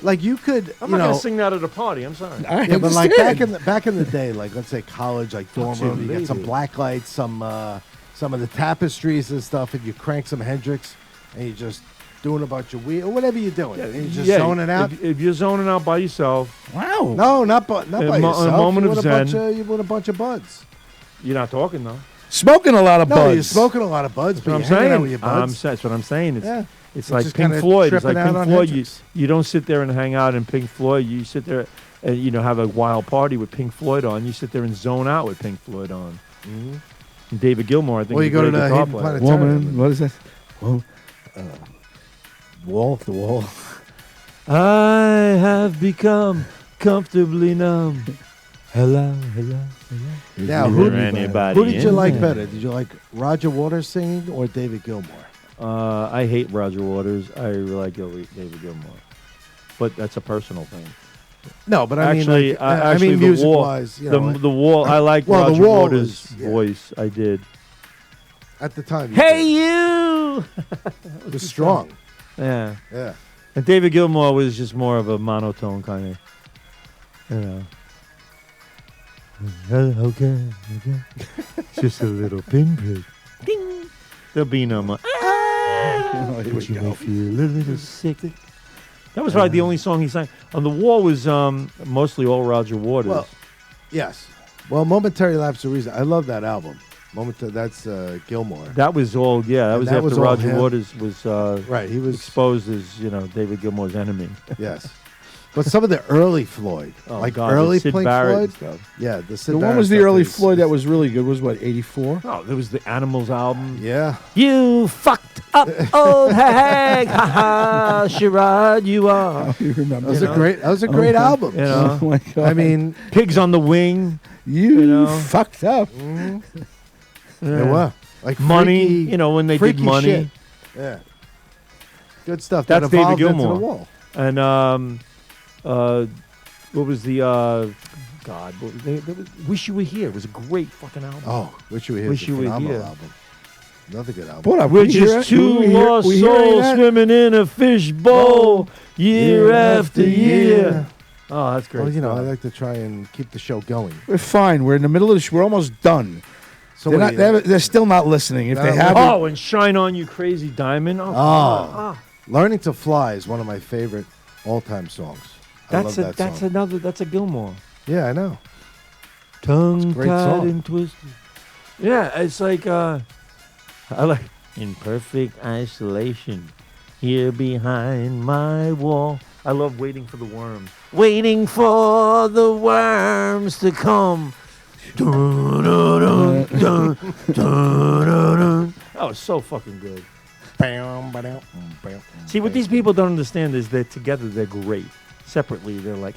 Like you could, I'm you not know, gonna sing that at a party. I'm sorry. I yeah, but like understand. back in the day, like let's say college, like dorm your room, you get some lady. black lights, some of the tapestries and stuff, and you crank some Hendrix, and you're just doing a bunch of weed or whatever you're doing. and you're just zoning out. If you're zoning out by yourself, Wow. No, not by In yourself. a moment you of want a bunch zen. you want a bunch of buds. you're not talking though. Smoking a lot of No, buds. you're smoking a lot of buds, That's but what I'm you're hanging out saying. with your buds. That's what I'm saying. Yeah. It's You're like just Pink kinda Floyd. It's like tripping out Pink on Floyd. Hendrix. You don't sit there and hang out in Pink Floyd. You sit there and have a wild party with Pink Floyd on. You sit there and zone out with Pink Floyd on. Mhm. And David Gilmour, I think, Well, is you a go to great the guitar Hayden player. Planetarium. Woman. What is that? Well, wall. The wall. I have become comfortably numb. Hello. Now, Is who there anybody did you in like there? better? Did you like Roger Waters singing or David Gilmour? I hate Roger Waters. I really like David Gilmour. But that's a personal thing. No, but I Actually, mean, like, I I mean, the music wall, wise, you know, the wall. I like Well, the Roger Wall Waters' was- yeah. voice. I did. at the time, you Hey, did. you! it was strong. Yeah. Yeah. And David Gilmour was just more of a monotone kind of, Okay. Just a little pinprick. Ding. There'll be no more. Oh, here we But you may go. feel a little sick. That was probably the only song he sang. On the Wall was mostly all Roger Waters. Well, yes. Well, Momentary Lapse of Reason. I love that album. That's Gilmour. that was all. Yeah, that And was that after was all Roger him. Waters was Right. He was exposed as David Gilmour's enemy. yes. But some of the early Floyd, Oh, like God, early Sid Pink Barrett Floyd. and stuff. Yeah, the Sid The one Barrett was the stuff early is- Floyd that was really good. Was what, 84? Oh, there was the Animals album. Yeah. You fucked up, old hag. Ha ha, Sherrod, you are. You remember? That was a great album. You know, Oh my God. I mean, Pigs on the Wing. you know. fucked up. it was like Money. freaky- When they did freaky Money. shit. Yeah. Good stuff. That's that David evolved into Gilmour. the Wall. And what was the God? What was there was Wish You Were Here. It was a great fucking album. Oh, Wish You Were Here. Wish is a You Were phenomenal Here. album. Another good album. Hold on. We're we hear just it? two We hear- lost we hearing souls that? swimming in a fish bowl year after year. Oh, that's great. Well, I stuff. like to try and keep the show going. We're fine. We're in the middle of the We're almost done. So They're, what not, do you- they're still not listening. If they No, have Oh, and Shine On You Crazy Diamond. Oh, God. Learning to Fly is one of my favorite all-time songs. I love that song. That's a Gilmour. Yeah, I know. Tongue great tied song. and twisted. Yeah, it's like I like in perfect isolation here behind my wall. I love Waiting for the Worms. Waiting for the worms to come. Dun, dun, dun, dun, dun, dun, dun. That was so fucking good. See, what these people don't understand is that together they're great. Separately, they're like,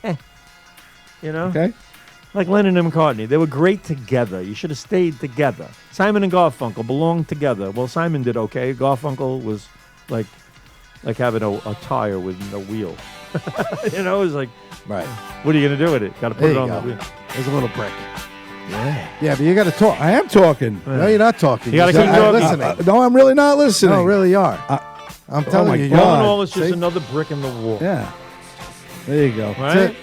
Okay. Like Lennon and McCartney. They were great together. You should have stayed together. Simon and Garfunkel belonged together. Well, Simon did okay. Garfunkel was like having a tire with no wheel. It was like, Right. what are you going to do with it? Got to put There it you on go. the wheel. There's a little brick. Yeah, but you got to talk. I am talking. No, you're not talking. You gotta You're keep not talking. listening. No, I'm really not listening. No, really you are. I'm telling my you. God. All in You're all, it's just See? another brick in the wall. Yeah. There you go. Right? That's it.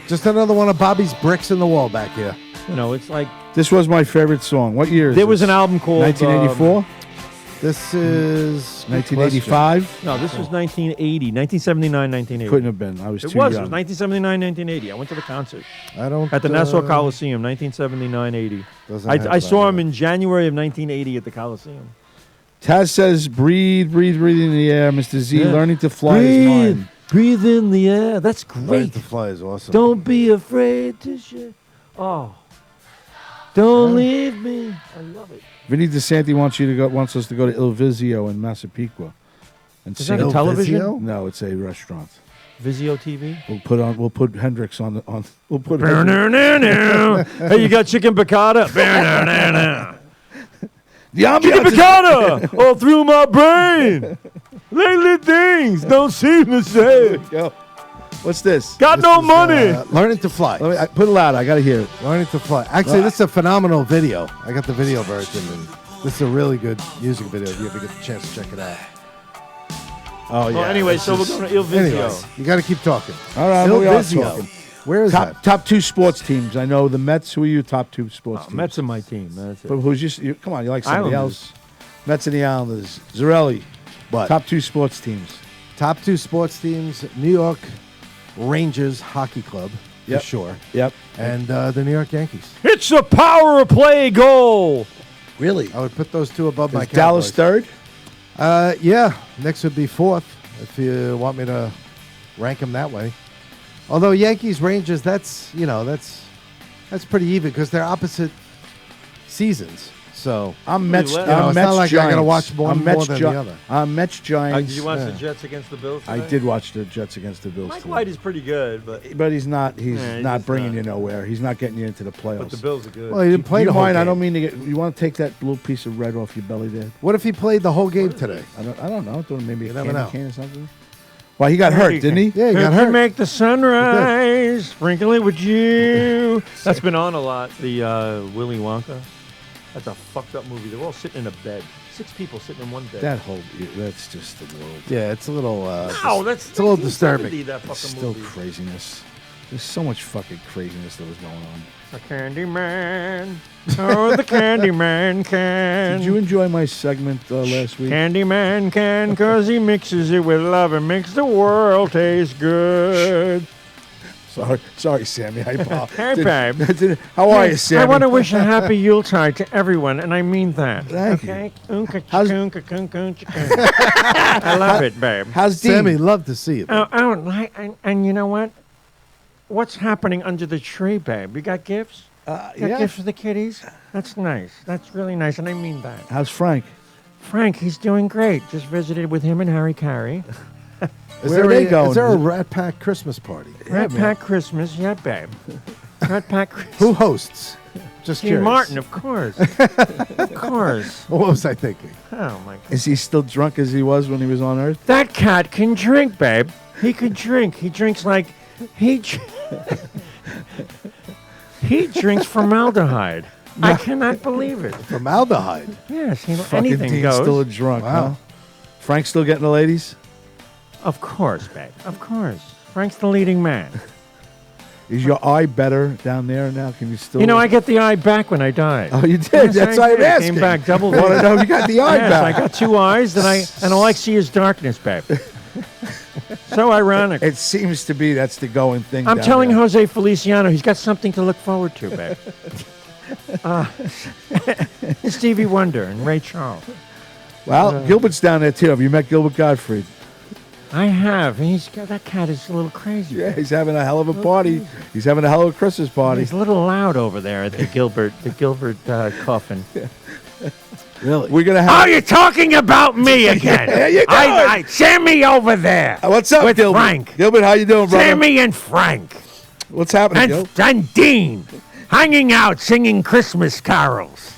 Just another one of Bobby's bricks in the wall back here. You know, it's like This was my favorite song. What year is there was this? an album called 1984? This is good 1985? No, this was 1980, 1979, 1980. Couldn't have been. I was It too was. It young. was 1979, 1980. I went to the concert question. I don't at the Nassau Coliseum, 1979, 80. doesn't have I saw that. him in January of 1980 at the Coliseum. Taz says, breathe in the air. Mr. Z, Yeah. learning to fly is mine. Breathe in the air. That's Learn great. to Fly is awesome. Don't be afraid to share. Oh, don't leave me. I love it. Vinny DeSanti wants us to go to Il Vizio in Massapequa. And Is sing. that a Il television? Vizio? No, it's a restaurant. Vizio TV. We'll put Hendrix on. We'll put. Hey, you got chicken piccata? The Chicken ambiance. piccata all through my brain. Lately things don't seem the same. Go. What's this? Got This no is, money. Learning to Fly. Put it loud. I gotta hear it. Learning to Fly. Actually, this is a phenomenal video. I got the video version, and this is a really good music video if you ever get the chance to check it out. Oh yeah. Well, anyway, so we're going to Il Vizio. Anyways, you got to keep talking. All right, Il we are Vizio. talking. Where is that? Top two sports teams. I know the Mets. Who are your top two sports teams? Mets are my team. That's it. But who's you? Come on, you like somebody Islanders. else? Mets and the Islanders. Zarelli. What? Top two sports teams. Top two sports teams: New York Rangers Hockey Club, Yep. for sure, Yep. and the New York Yankees. It's a power play goal. Really? I would put those two above my Is Dallas Cowboys. third? Yeah, next would be fourth if you want me to rank them that way. Although Yankees Rangers, that's pretty even because they're opposite seasons. So I'm Mets. You know, I'm it's Mets not like I Giants. gotta watch one I'm Mets more than the other. I'm Mets Giants. Did you watch Yeah. the Jets against the Bills? I today? did watch the Jets against the Bills. Mike today. White is pretty good, but But he's not. He's Yeah, he's not just bringing not. you nowhere. He's not getting you into the playoffs. but the Bills are good. well, he didn't play Do the you whole mind? game. I don't mean to get. You want to take that little piece of red off your belly there? What if he played the whole game today? I don't know. Don't maybe a never candy know. cane or something. Well, he got hurt, didn't he? Yeah, he got If you hurt. make the sunrise, sprinkle it with you. That's been on a lot. The Willy Wonka. That's a fucked up movie. They're all sitting in a bed. 6 people sitting in one bed. That's just the world. Yeah, it's a little. No, that's it's a little 1970, disturbing. That fucking Still movie. craziness. There's so much fucking craziness that was going on. The Candyman. Oh, the Candyman can. Did you enjoy my segment last week? Candyman can, 'cause he mixes it with love and makes the world taste good. Sorry, Sammy. I Hey, babe. How are you, Sammy? I want to wish a happy Yuletide to everyone, and I mean that. Thank you. okay? How's- I love it, babe. How's Dean? Sammy, love to see you. And you know what? What's happening under the tree, babe? You got gifts? Got yeah. gifts for the kiddies? That's nice. That's really nice, and I mean that. How's Frank? Frank, he's doing great. Just visited with him and Harry Carey. Where are they going? Is there a Rat Pack Christmas party? Rat Pack Christmas, yeah, babe. Rat Pack Christmas. Who hosts? Just Dean curious. Martin, of course. Of course. What was I thinking? Oh, my God. Is he still drunk as he was when he was on Earth? That cat can drink, babe. He can drink. He drinks like... He drinks formaldehyde. I cannot believe it. Formaldehyde. Yes, Fucking anything Dean's goes. still a drunk, Wow. huh? Frank still getting the ladies? Of course, babe. Of course. Frank's the leading man. Is your eye better down there now? Can you still? You know, I get the eye back when I died. Oh, you did. Yes, That's I why I'm did. It asking. Came back double. Want to know if you got the eye Yes, back? I got 2 eyes and all I see is darkness, babe. So ironic. It seems to be that's the going thing. I'm down telling there. Jose Feliciano he's got something to look forward to, babe. Stevie Wonder and Ray Charles. Well, Gilbert's down there too. Have you met Gilbert Gottfried? I have. And that cat is a little crazy. Yeah, he's having a hell of a party. He's having a hell of a Christmas party. He's a little loud over there at the Gilbert coffin. Really? We're gonna Oh, have. you're talking about me again. There you go. Sammy over there. What's up, with Gilbert? Frank. Gilbert, how you doing, brother? Sammy and Frank. What's happening, Gil? And Dean hanging out singing Christmas carols.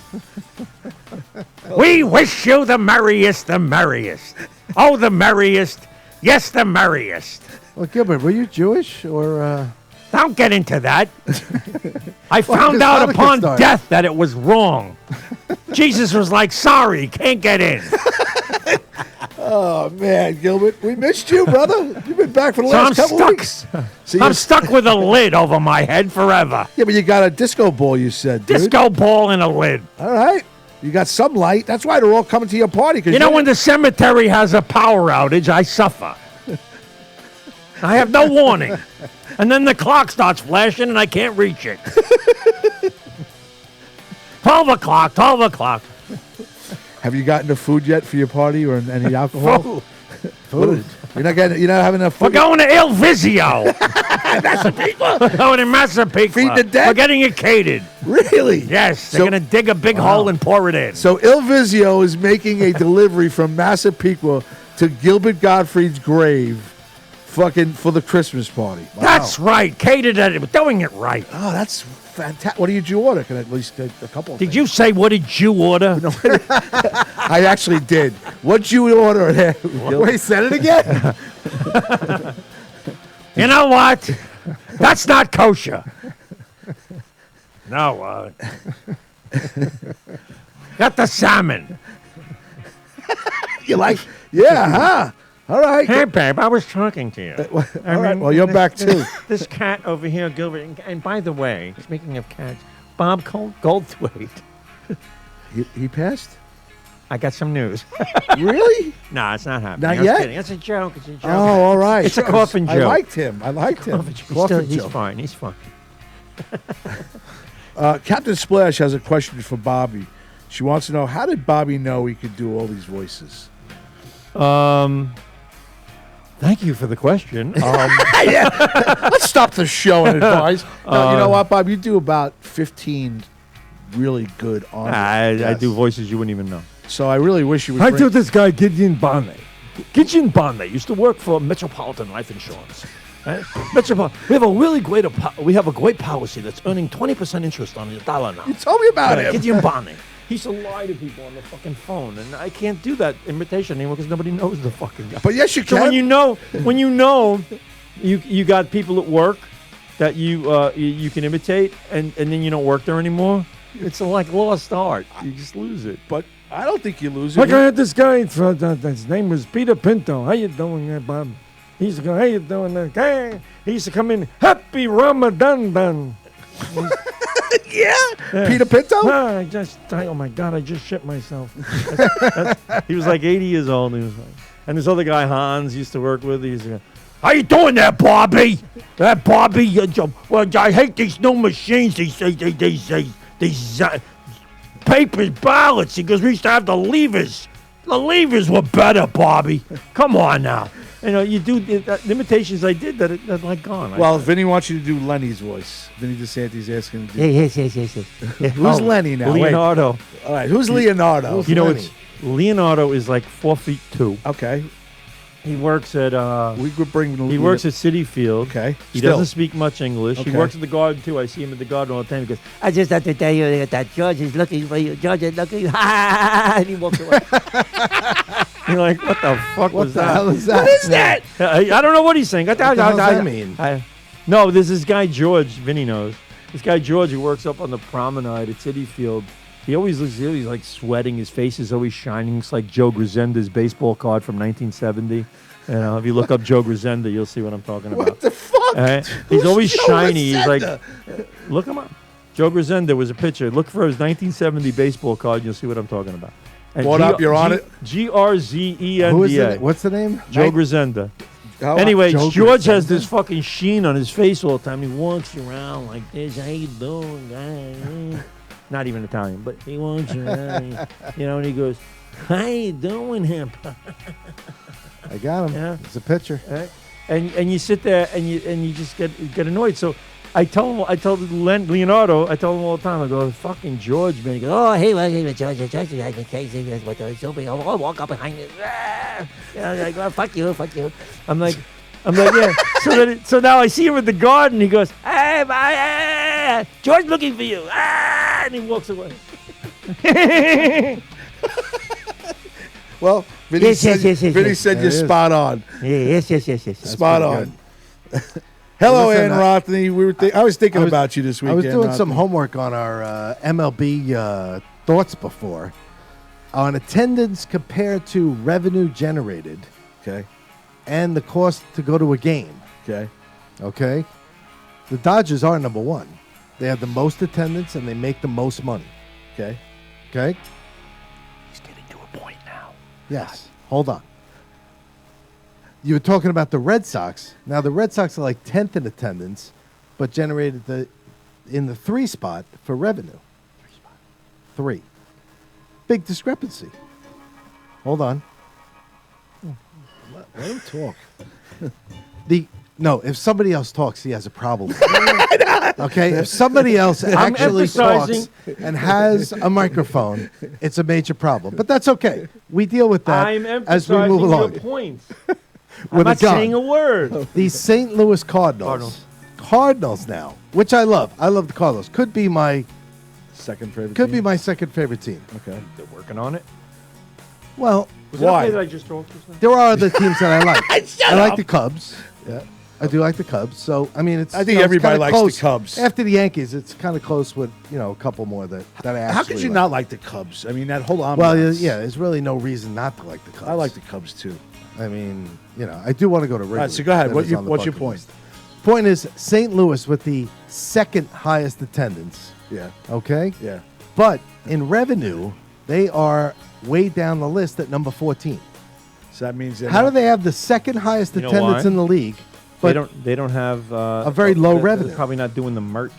We wish you the merriest, the merriest. Oh, the merriest. Yes, the merriest. Well, Gilbert, were you Jewish or? Don't get into that. I found this out Hanukkah upon story. death that it was wrong. Jesus was like, sorry, can't get in. Oh man, Gilbert, we missed you, brother. You've been back for the So I'm last couple stuck. weeks. So I'm you're- stuck with a lid over my head forever. Yeah, but you got a disco ball. You said, dude. Disco ball and a lid. All right, you got some light. That's why they're all coming to your party. Cause You know, when the cemetery has a power outage, I suffer. I have no warning. And then the clock starts flashing and I can't reach it. 12 o'clock, 12 o'clock. Have you gotten the food yet for your party or any alcohol? Food. You're not having enough We're food. going to Il Vizio. We're going to Massapequa. Feed the dead? We're getting it catered. Really? Yes, they're So- going to dig a big hole and pour it in. So Il Vizio is making a delivery from Massapequa to Gilbert Gottfried's grave, fucking for the Christmas party. That's right. Catered at it. We're doing it right. Oh, that's fantastic. What did you order? Can I at least get a couple? Of Did things? you say, what did you order? I actually did. What'd you order? Wait, said it again. You know what? That's not kosher. No, got the salmon. You like? Yeah, huh? All right. Hey, babe, I was talking to you. All right. Well, you're back too. This cat over here, Gilbert. And by the way, speaking of cats, Bob Goldthwait. He passed? I got some news. Really? No, it's not happening. Not I was yet? kidding. It's a joke. It's a joke. Oh, all right. It's a coffin I joke. liked him. He's, Coffin he's joke. fine. He's fine. Captain Splash has a question for Bobby. She wants to know, how did Bobby know he could do all these voices? Thank you for the question. Let's stop the show and advise. No, you know what, Bob? You do about 15 really good on. I do voices you wouldn't even know. So I really wish you would. I bring- do this guy, Gideon Barney. Gideon Barney used to work for Metropolitan Life Insurance. Right? We have a really great policy that's earning 20% interest on the dollar now. You told me about him. Gideon Barney. He used to lie to people on the fucking phone, and I can't do that imitation anymore because nobody knows the fucking guy. But yes, you So can. when you know, you got people at work that you can imitate, and then you don't work there anymore. It's like lost art. You just lose it. But I don't think you lose Like it. I had this guy, his name was Peter Pinto. How you doing there, Bob? He used to go, how you doing there? Hey. He used to come in, Happy Ramadan, Dan. Yeah. Peter Pinto? Oh my God, I just shit myself. He was like 80 years old. He was like, and this other guy, Hans, used to work with, he used to go, how you doing there, Bobby? Bobby, well, I hate these new machines. These papers, ballots. He goes, we used to have the levers. The levers were better, Bobby. Come on now. You know, you do the imitations I did that are like gone. Well, Vinny wants you to do Lenny's voice. Vinny DeSantis asking to do. Yes. Who's Lenny now? Wait. Leonardo. All right. Who's Leonardo? You know, Lenny? it's Leonardo is like 4'2". Okay. He works at We could bring. he works at City Field. Okay. He Still. doesn't speak much English. Okay. He works at the garden too. I see him at the garden all the time. He goes, I just have to tell you that George is looking for you. George is looking. And he walks away. you're like, what the fuck was the that? hell is that? What is that? I don't know what he's saying. What the hell does that mean? No, there's this guy George. Vinny knows. This guy George who works up on the promenade at City Field. He always looks. He's like sweating. His face is always shining. It's like Joe Grisenda's baseball card from 1970. You know, if you look up Joe Grisenda, you'll see what I'm talking about. What the fuck? All right? He's Who's always Joe shiny. He's like, Grisenda? look him up. Joe Grisenda was a pitcher. Look for his 1970 baseball card. You'll see what I'm talking about. And What up? You're on it? Grzenda. Who is it? What's the name? Joe Grisenda. How- Anyway, Joe George has Grisenda? this fucking sheen on his face all the time. He walks around like this. How you doing, guy? Not even Italian, but he walks around, you know, and he goes, how you doing, him? I got him. Yeah. It's a picture. Right? And you sit there and you just get annoyed. So I told Leonardo, I tell him all the time, I go, fucking George, man. He goes, Oh, hey, George, like crazy. That's what I was hoping. I'll walk up behind you. You know, like, oh, fuck you. I'm like, yeah. So now I see him at the garden. He goes, hey, bye, George looking for you. And he walks away. Well, Vinny Yes, said, yes, yes, yes, Vinny yes. said There you're it is. spot on. Yes. Spot pretty on. Hello, Listen, Ann Rothney. I was thinking about you this I weekend. was doing some Rothney. homework on our MLB thoughts before. On attendance compared to revenue generated Okay. and the cost to go to a game. Okay. Okay? The Dodgers are number one. They have the most attendance and they make the most money. Okay. Okay? He's getting to a point now. Yes. Hold on. You were talking about the Red Sox. Now, the Red Sox are like 10th in attendance, but generated in the 3 spot for revenue. 3. Big discrepancy. Hold on. Let him talk. No, if somebody else talks, he has a problem. Okay? If somebody else actually emphasizing- talks and has a microphone, it's a major problem. But that's okay. We deal with that I'm as we emphasizing move along. your points. With I'm not a gun. saying a word. The St. Louis Cardinals. Cardinals now, which I love. I love the Cardinals. Could be my Second favorite. Could be team? my second favorite team. Okay. They're working on it. Well, Was Why? that okay that I just talked just now? there are other teams that I like. I like the Cubs. Yeah, I do like the Cubs. So I mean, it's. I think you know, it's everybody kinda likes the close. Cubs. After the Yankees, it's kind of close with a couple more that I actually. How could you like. not like the Cubs? I mean, that whole ambiance. Well, yeah, there's really no reason not to like the Cubs. I like the Cubs too. I mean, I do want to go to Wrigley. All right, so go ahead. That What is you- on the what's your bucket point? list. Point is St. Louis with the second highest attendance. Yeah. Okay. Yeah. But in revenue, they are way down the list at number 14. So that means How do they have the second highest You know attendance why? in the league? They But don't. They don't have a very low they're revenue. Probably not doing the merch.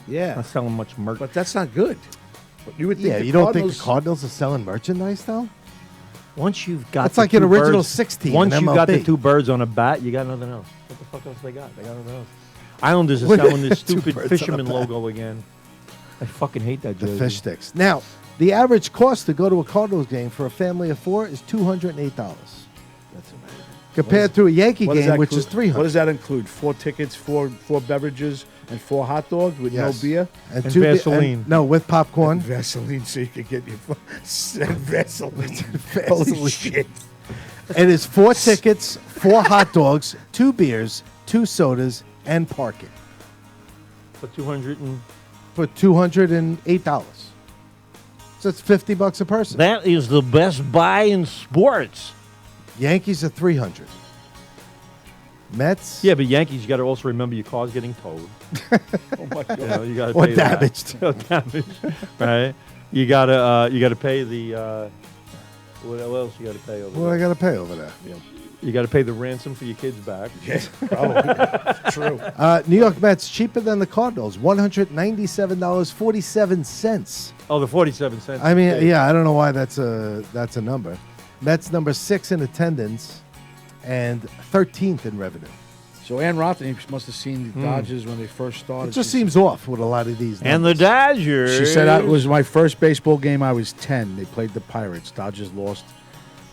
Yeah. Not selling much merch. But that's not good. But you would think yeah, the you don't think Cardinals- the Cardinals are selling merchandise though? Once you've got That's the like an two original birds- 16 Once in you got the MLB. 2 birds on a bat, you got nothing else. What the fuck else they got? They got nothing else. Islanders are What- selling this 2 stupid birds on a fisherman bat. logo again. I fucking hate that The jersey. fish sticks. Now, the average cost to go to a Cardinals game for a family of 4 is $208. That's amazing. Compared to a Yankee What does game, that which is include? $300. What does that include? 4 tickets, four beverages, and 4 hot dogs with Yes. no beer? And And 2 Vaseline. no, with popcorn. Vaseline, so you can get your Vaseline. Vaseline. Holy shit! It is 4 tickets, 4 hot dogs, 2 beers, 2 sodas, and parking For 200 and for $208. So it's $50 a person. That is the best buy in sports. Yankees are $300. Mets, yeah, but Yankees, you got to also remember your car's getting towed. Oh my god! You got to or pay that. damaged. Or damaged, right? You gotta pay the. What else you got to pay over What do I there? got to pay over there? You got to pay the ransom for your kids back. Yeah, probably true. New York Mets cheaper than the Cardinals, $197.47. Oh, the 47 cents. I mean, yeah, I don't know why that's a number. Mets number 6 in attendance and 13th in revenue. So Ann Rothney must have seen the Dodgers when they first started. It just She- seems off with a lot of these. And the numbers. Dodgers. She said it was my first baseball game. I was 10. They played the Pirates. Dodgers lost.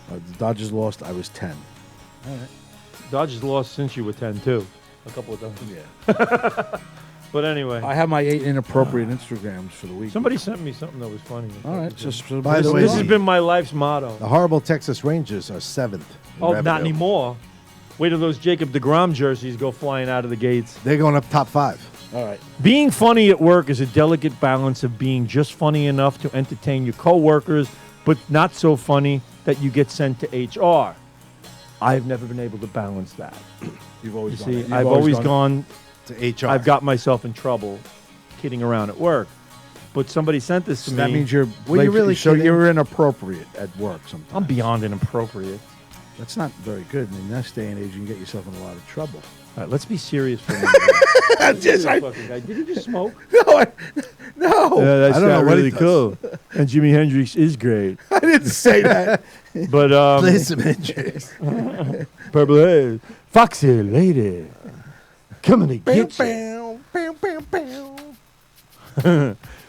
The Dodgers lost. I was 10. Dodgers lost since you were 10 too, a couple of times. Yeah. But anyway, I have my 8 inappropriate Instagrams for the week. somebody sent me something that was funny. All right. Just By the way, This has been my life's motto. the horrible Texas Rangers are 7th. in Oh, revenue. not anymore. Wait till those Jacob deGrom jerseys go flying out of the gates. They're going up top 5. all right. Being funny at work is a delicate balance of being just funny enough to entertain your coworkers, but not so funny that you get sent to HR. I've never been able to balance that. You've always You done see, it. You've I've always gone, To HR. I've got myself in trouble kidding around at work. But somebody sent this to So me. that means you're. Were you really So kidding? you're inappropriate at work sometimes. I'm beyond inappropriate. That's not very good. In this day and age, you can get yourself in a lot of trouble. All right, let's be serious for a minute. Fucking guy. Did he just smoke? No. Yeah, that's I don't know not what he really cool. And Jimi Hendrix is great. I didn't say that. But Play some injuries. Purple Haze, Foxy Lady, coming to get you.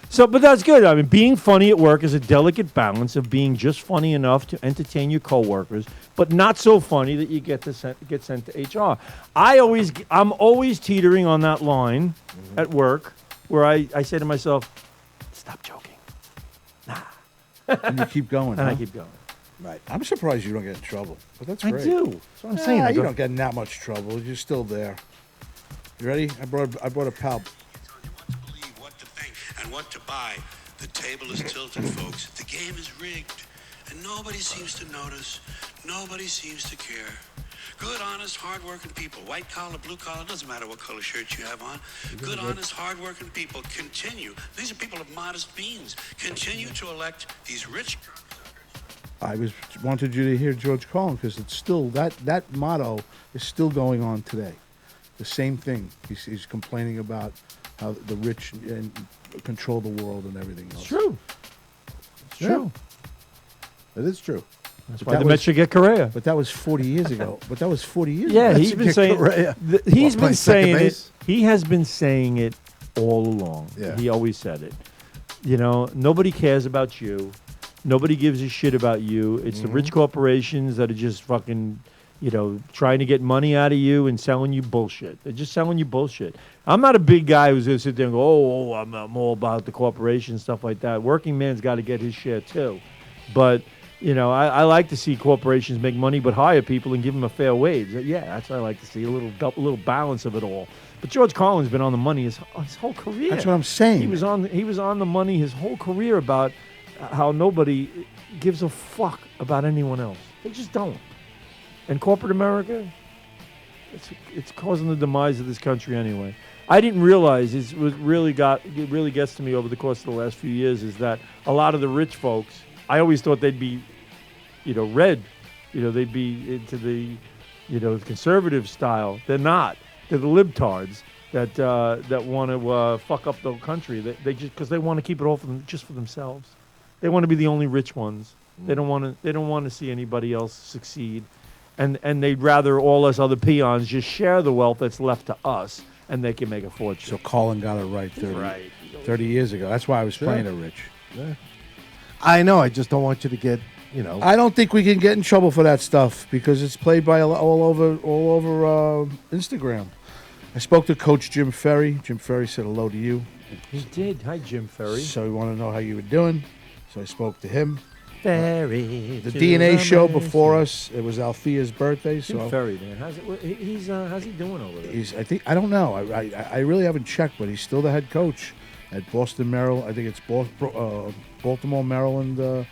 So, but that's good. I mean, being funny at work is a delicate balance of being just funny enough to entertain your coworkers, but not so funny that you get sent to HR. I'm always teetering on that line at work where I say to myself, "Stop joking," And you keep going. and I huh? keep going. Right. I'm surprised you don't get in trouble. But that's I great. do. That's what I'm saying. Yeah, I you go, don't get in that much trouble. You're still there. You ready? I brought a pal. Believe what to think and what to buy. The table is tilted, folks. The game is rigged, and nobody seems to notice. Nobody seems to care. Good, honest, hard-working people, white collar, blue collar, doesn't matter what color shirt you have on. Good, honest, hard-working people continue. These are people of modest means. Continue to elect these rich. I wanted you to hear George Carlin because it's still that motto is still going on today. The same thing. He's complaining about how the rich and control the world and everything else. It's true. It's true. It is true. That's why the Mets should get Correa. But that was 40 years ago. Yeah, ago. he's been saying. He's been saying it. He has been saying it all along. Yeah. He always said it. You know, nobody cares about you. Nobody gives a shit about you. It's the rich corporations that are just fucking, trying to get money out of you and selling you bullshit. They're just selling you bullshit. I'm not a big guy who's going to sit there and go, I'm all about the corporation, stuff like that. Working man's got to get his share too. But, I like to see corporations make money but hire people and give them a fair wage. Yeah, that's what I like to see, a little balance of it all. But George Carlin's been on the money his whole career. That's what I'm saying. He was on the money his whole career about how nobody gives a fuck about anyone else. They just don't. And corporate America, it's causing the demise of this country anyway. I didn't realize it really gets to me over the course of the last few years is that a lot of the rich folks, I always thought they'd be, red. They'd be into the, conservative style. They're not. They're the libtards that want to fuck up the country. They just because they want to keep it all for themselves. They want to be the only rich ones. They don't want to see anybody else succeed, and they'd rather all us other peons just share the wealth that's left to us, and they can make a fortune. So Carlin got it right 30 years ago. That's why I was playing it rich. Yeah. I know. I just don't want you to get, I don't think we can get in trouble for that stuff because it's played by all over Instagram. I spoke to Coach Jim Ferry. Jim Ferry said hello to you. He did. Hi, Jim Ferry. So we want to know how you were doing. So I spoke to him. Ferry. The DNA show before us. It was Althea's birthday. Jim Ferry, man. How's he doing over there? I don't know. I really haven't checked, but he's still the head coach at Boston, Maryland. I think it's Baltimore, Maryland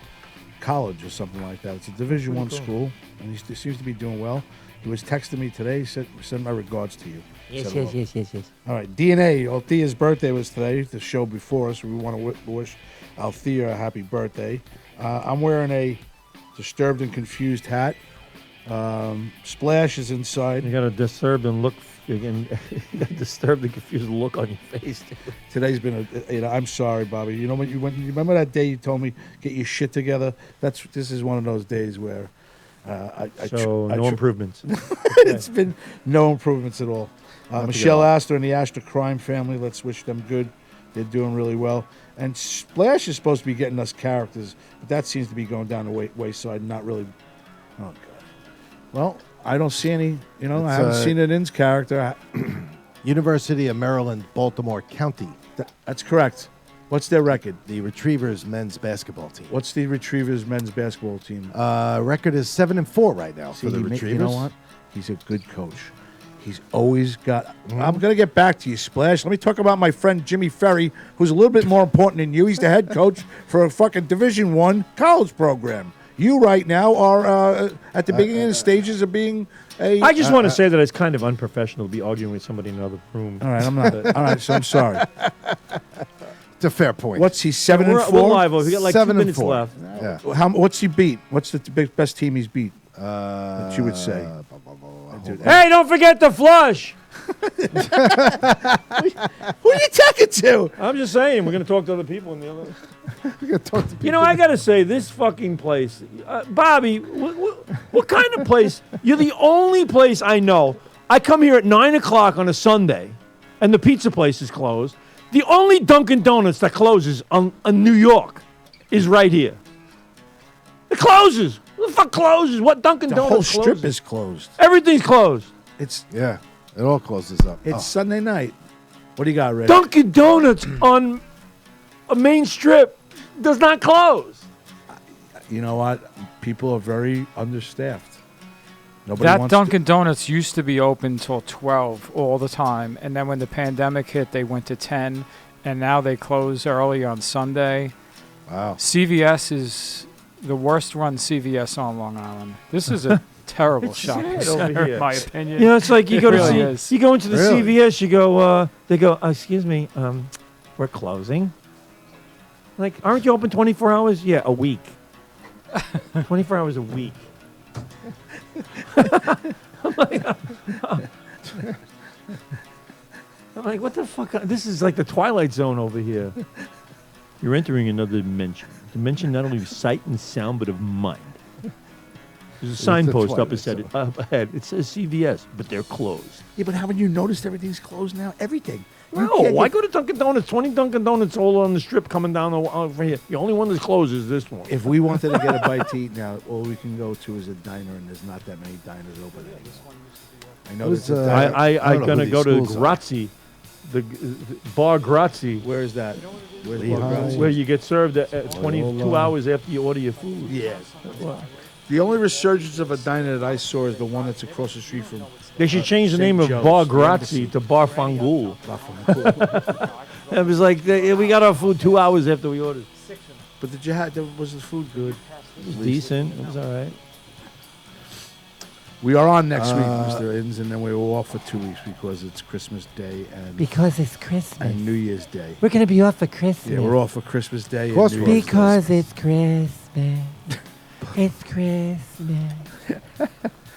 College or something like that. It's a Division I school, and he seems to be doing well. He was texting me today. He said, "Send my regards to you." Yes. All right, DNA. Althea's birthday was today. The show before us. We want to wish Althea a happy birthday. I'm wearing a disturbed and confused hat. Splash is inside. You got a disturbed and confused look on your face. Today's been I'm sorry, Bobby. You know when you remember that day you told me get your shit together. This is one of those days where no improvements. It's been no improvements at all. Michelle Asta and the Asta crime family. Let's wish them good. They're doing really well. And Splash is supposed to be getting us characters, but that seems to be going down the wayside. Not really. Oh God. Well, I don't see any. I haven't seen an Inns character. University of Maryland, Baltimore County. That's correct. What's their record? The Retrievers men's basketball team. What's the Retrievers men's basketball team? Record is 7-4 right now for the Retrievers. You know what? He's a good coach. He's always got. I'm going to get back to you, Splash. Let me talk about my friend Jimmy Ferry, who's a little bit more important than you. He's the head coach for a fucking Division I college program. You right now are at the beginning stages of being a. I just want to say that it's kind of unprofessional to be arguing with somebody in another room. All right, I'm not. All right, so I'm sorry. It's a fair point. What's he 7-4? We're live. We got like 2 minutes 7-4. left. Yeah. What's he beat? What's the best team he's beat? That you would say. Hey, don't forget the flush. Who are you talking to? I'm just saying, we're going to talk to other people in the other. We gotta talk to people. I got to say, this fucking place, Bobby, what kind of place? You're the only place I know. I come here at 9 o'clock on a Sunday, and the pizza place is closed. The only Dunkin' Donuts that closes in New York is right here. It closes. What the fuck closes? What Dunkin' The Donuts whole strip closes? is closed. Everything's closed. It's It all closes up. It's Sunday night. What do you got, Red? Dunkin' Donuts on a main strip does not close. You know what? People are very understaffed. Nobody That wants Dunkin' Donuts used to be open till 12 all the time, and then when the pandemic hit, they went to 10, and now they close early on Sunday. Wow. CVS is the worst run CVS on Long Island. This is a terrible shopping sad over center, here. in my opinion. You know, it's like you go It to really is. you go into the Really? CVS, you go, they go, excuse me, we're closing. Like, aren't you open 24 hours? Yeah, a week. 24 hours a week. I'm like, what the fuck? This is like the Twilight Zone over here. You're entering another dimension. Dimension not only of sight and sound, but of mind. There's a signpost up ahead. It says CVS, but they're closed. Yeah, but haven't you noticed everything's closed now? Everything. You No, can't I get- go to Dunkin' Donuts. 20 Dunkin' Donuts all on the strip coming down over here. The only one that's closed is this one. If we wanted to get a bite to eat now, all we can go to is a diner, and there's not that many diners open. I know Who's, there's a I diner. I'm don't know gonna who go these to schools are. Grazi, the Bar Grazi, Where is that? Where's Lehigh. Bar Grazi? where you get served at 22 hours after you order your food. Yes. The only resurgence of a diner that I saw is the one that's across the street from They should change the St. name of Joe's, Bar the Grazi embassy. to Bar Fangul. Buffalo. It was like we got our food 2 hours after we ordered. But did you have? Was the food good? It was decent. It was all right. We are on next week, Mr. Inns, and then we were off for 2 weeks because it's Christmas Day and Because it's Christmas. and New Year's Day. We're going to be off for Christmas. Yeah, we're off for Christmas Day. Of course and New we are. Year's Day. Because it's Christmas. It's Christmas.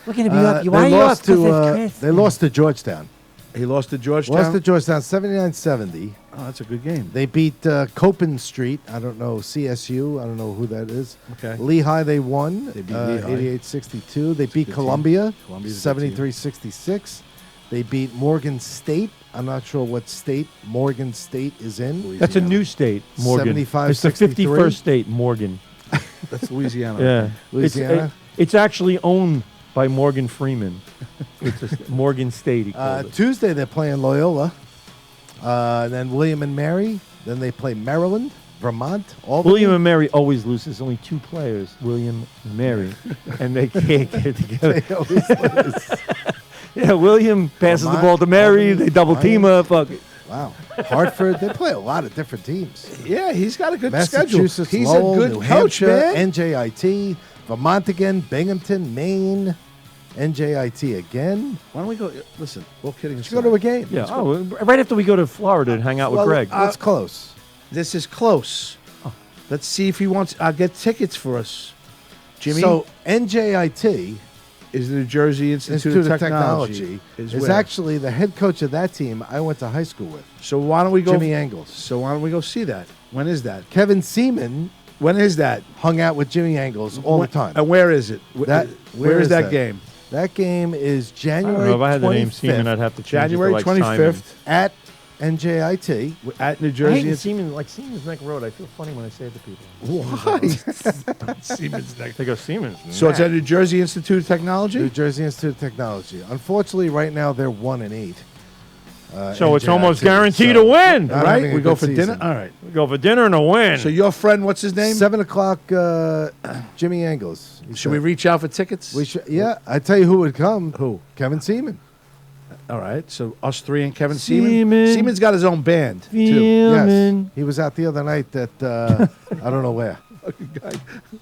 We're going to be off. Why are you off? Because it's Christmas. They lost to Georgetown. He lost to Georgetown. Lost to Georgetown 79-70. Oh, that's a good game. They beat Copen Street. I don't know, CSU. I don't know who that is. Okay. Lehigh, they won. They beat Lehigh. 88-62. They beat good Columbia. Columbia's a good team. 73-66. They beat Morgan State. I'm not sure what state Morgan State is in. That's a new state, Morgan. 75, It's the 63. 51st state, Morgan. That's Louisiana. Yeah. Louisiana? It's actually owned by Morgan Freeman. It's Morgan State, he called it. Tuesday, they're playing Loyola. Then William and Mary. Then they play Maryland, Vermont, Albany. William and Mary always lose. There's only two players, William and Mary, and they can't get together. They always lose. Yeah, William passes the Vermont, ball to Mary. Albany, They double team her. Fuck it. Wow. Hartford, they play a lot of different teams. Yeah, he's got a good schedule. Massachusetts, He's Lowell, a good New coach, Hampshire, man. NJIT, Vermont again, Binghamton, Maine, NJIT again. Why don't we go? Listen, all kidding Let's aside. go to a game. Yeah. Oh, right after we go to Florida and hang out with Greg. That's close. This is close. Let's see if he wants. I'll get tickets for us. Jimmy So NJIT, is the New Jersey Institute of Technology. is where? actually the head coach of that team I went to high school with, So why don't we go? Jimmy Angles. So why don't we go see that? When is that? Kevin Seaman When is that? hung out with Jimmy Angles all the time. And where is it? That- where is that game? That game is I January don't know. If I had the name 25th Seaman, I'd have to change January it to like 25th at NJIT. at New I Jersey. hate Seaman, like Siemens Neck Road. I feel funny when I say it to people. Why? Siemens next. They go Siemens. So it's at New Jersey Institute of Technology. New Jersey Institute of Technology. Unfortunately, right now they're 1-8. So it's NJIT, almost guaranteed so to win. not Right? having a We go good for season. dinner. All right. We go for dinner and a win. So your friend, what's his name? 7 o'clock, Jimmy Angles. He Should we said. reach out for tickets? We should. Yeah, I tell you who would come. Who? Kevin Seaman. All right. So us three and Kevin Seaman. Seaman. Seaman's got his own band too. Yes, Seaman. he was out the other night at I don't know where.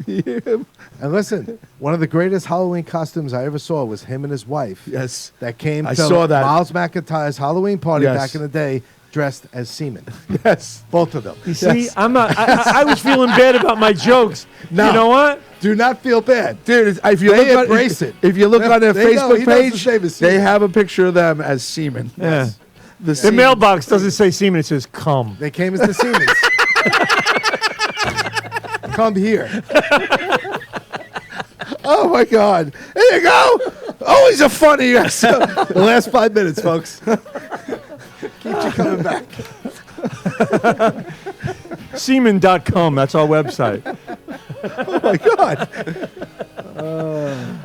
And listen, one of the greatest Halloween costumes I ever saw was him and his wife. Yes. That came I to saw that. Miles McIntyre's Halloween party Yes. back in the day, dressed as Seaman. Yes. Both of them. You see, I'm not. I was feeling bad about my jokes. No. You know what? Do not feel bad. Dude, if you They look embrace it. If you look on their They know Facebook he knows page, his name is they Seaman. have a picture of them as Seaman. Yeah. The The Seaman. mailbox doesn't say Seaman. It says come. They came as the Seamans. Come here. Oh my God! There you go. Always a funny. The last 5 minutes, folks. Keep you coming back. Seaman.com. That's our website. Oh my God!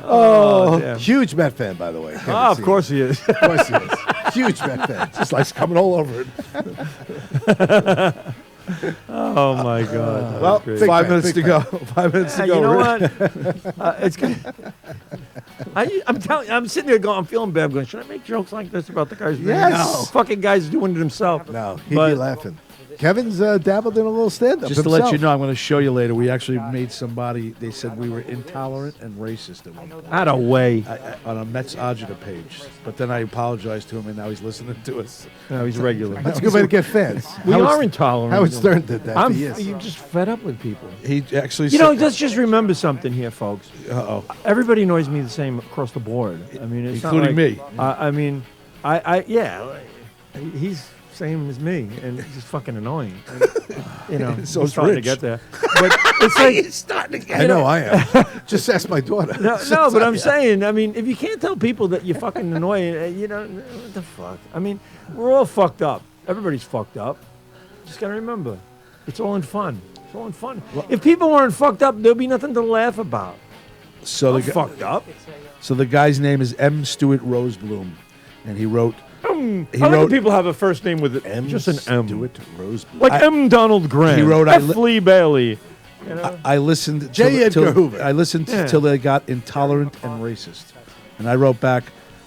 Oh, damn. Huge Met fan, by the way. Kevin Ah, of Seaman. course he is. Of course he is. Huge Met fan. Just like coming all over it. Oh my God. That Well, was great. 5 fan, minutes big to fan. go. 5 minutes to You go. know Rick. what? It's good. I'm telling you, I'm sitting there going, I'm feeling bad. I'm going, should I make jokes like this about the guy's name? Yes. No. Fucking guy's doing it himself. No, he'd be But- laughing. Kevin's dabbled in a little stand-up Just to himself. let you know, I'm going to show you later. We actually made somebody. They said we were intolerant and racist at one point. Out of way. On a Mets agita page. But then I apologized to him, and now he's listening to us. No, he's regular. That's a good way to get fans. We Howard- are intolerant. Howard Stern did that for years. You're just fed up with people. He actually You know, said, let's just remember something here, folks. uh-oh. Everybody annoys me the same across the board. I mean, it's not Including like- me. I mean, yeah, he's same as me, and it's just fucking annoying. And, you know, So I'm it's starting Rich. to get there. But it's like I know I am. Just ask my daughter. no, but I'm saying, I mean, if you can't tell people that you're fucking annoying, you know, what the fuck? I mean, we're all fucked up. Everybody's fucked up. Just gotta remember, it's all in fun. It's all in fun. If people weren't fucked up, there'd be nothing to laugh about. So I'm the, fucked up. so the guy's name is M. Stewart Rosebloom, and he wrote. I He like wrote. when people have a first name with just an M. Stewart Rosebloom. Like M. Donald Grant. He wrote, F. Lee Bailey. You know? I listened. J. till- Edgar till- Hoover. I listened Yeah. till they got intolerant and racist, and I wrote back,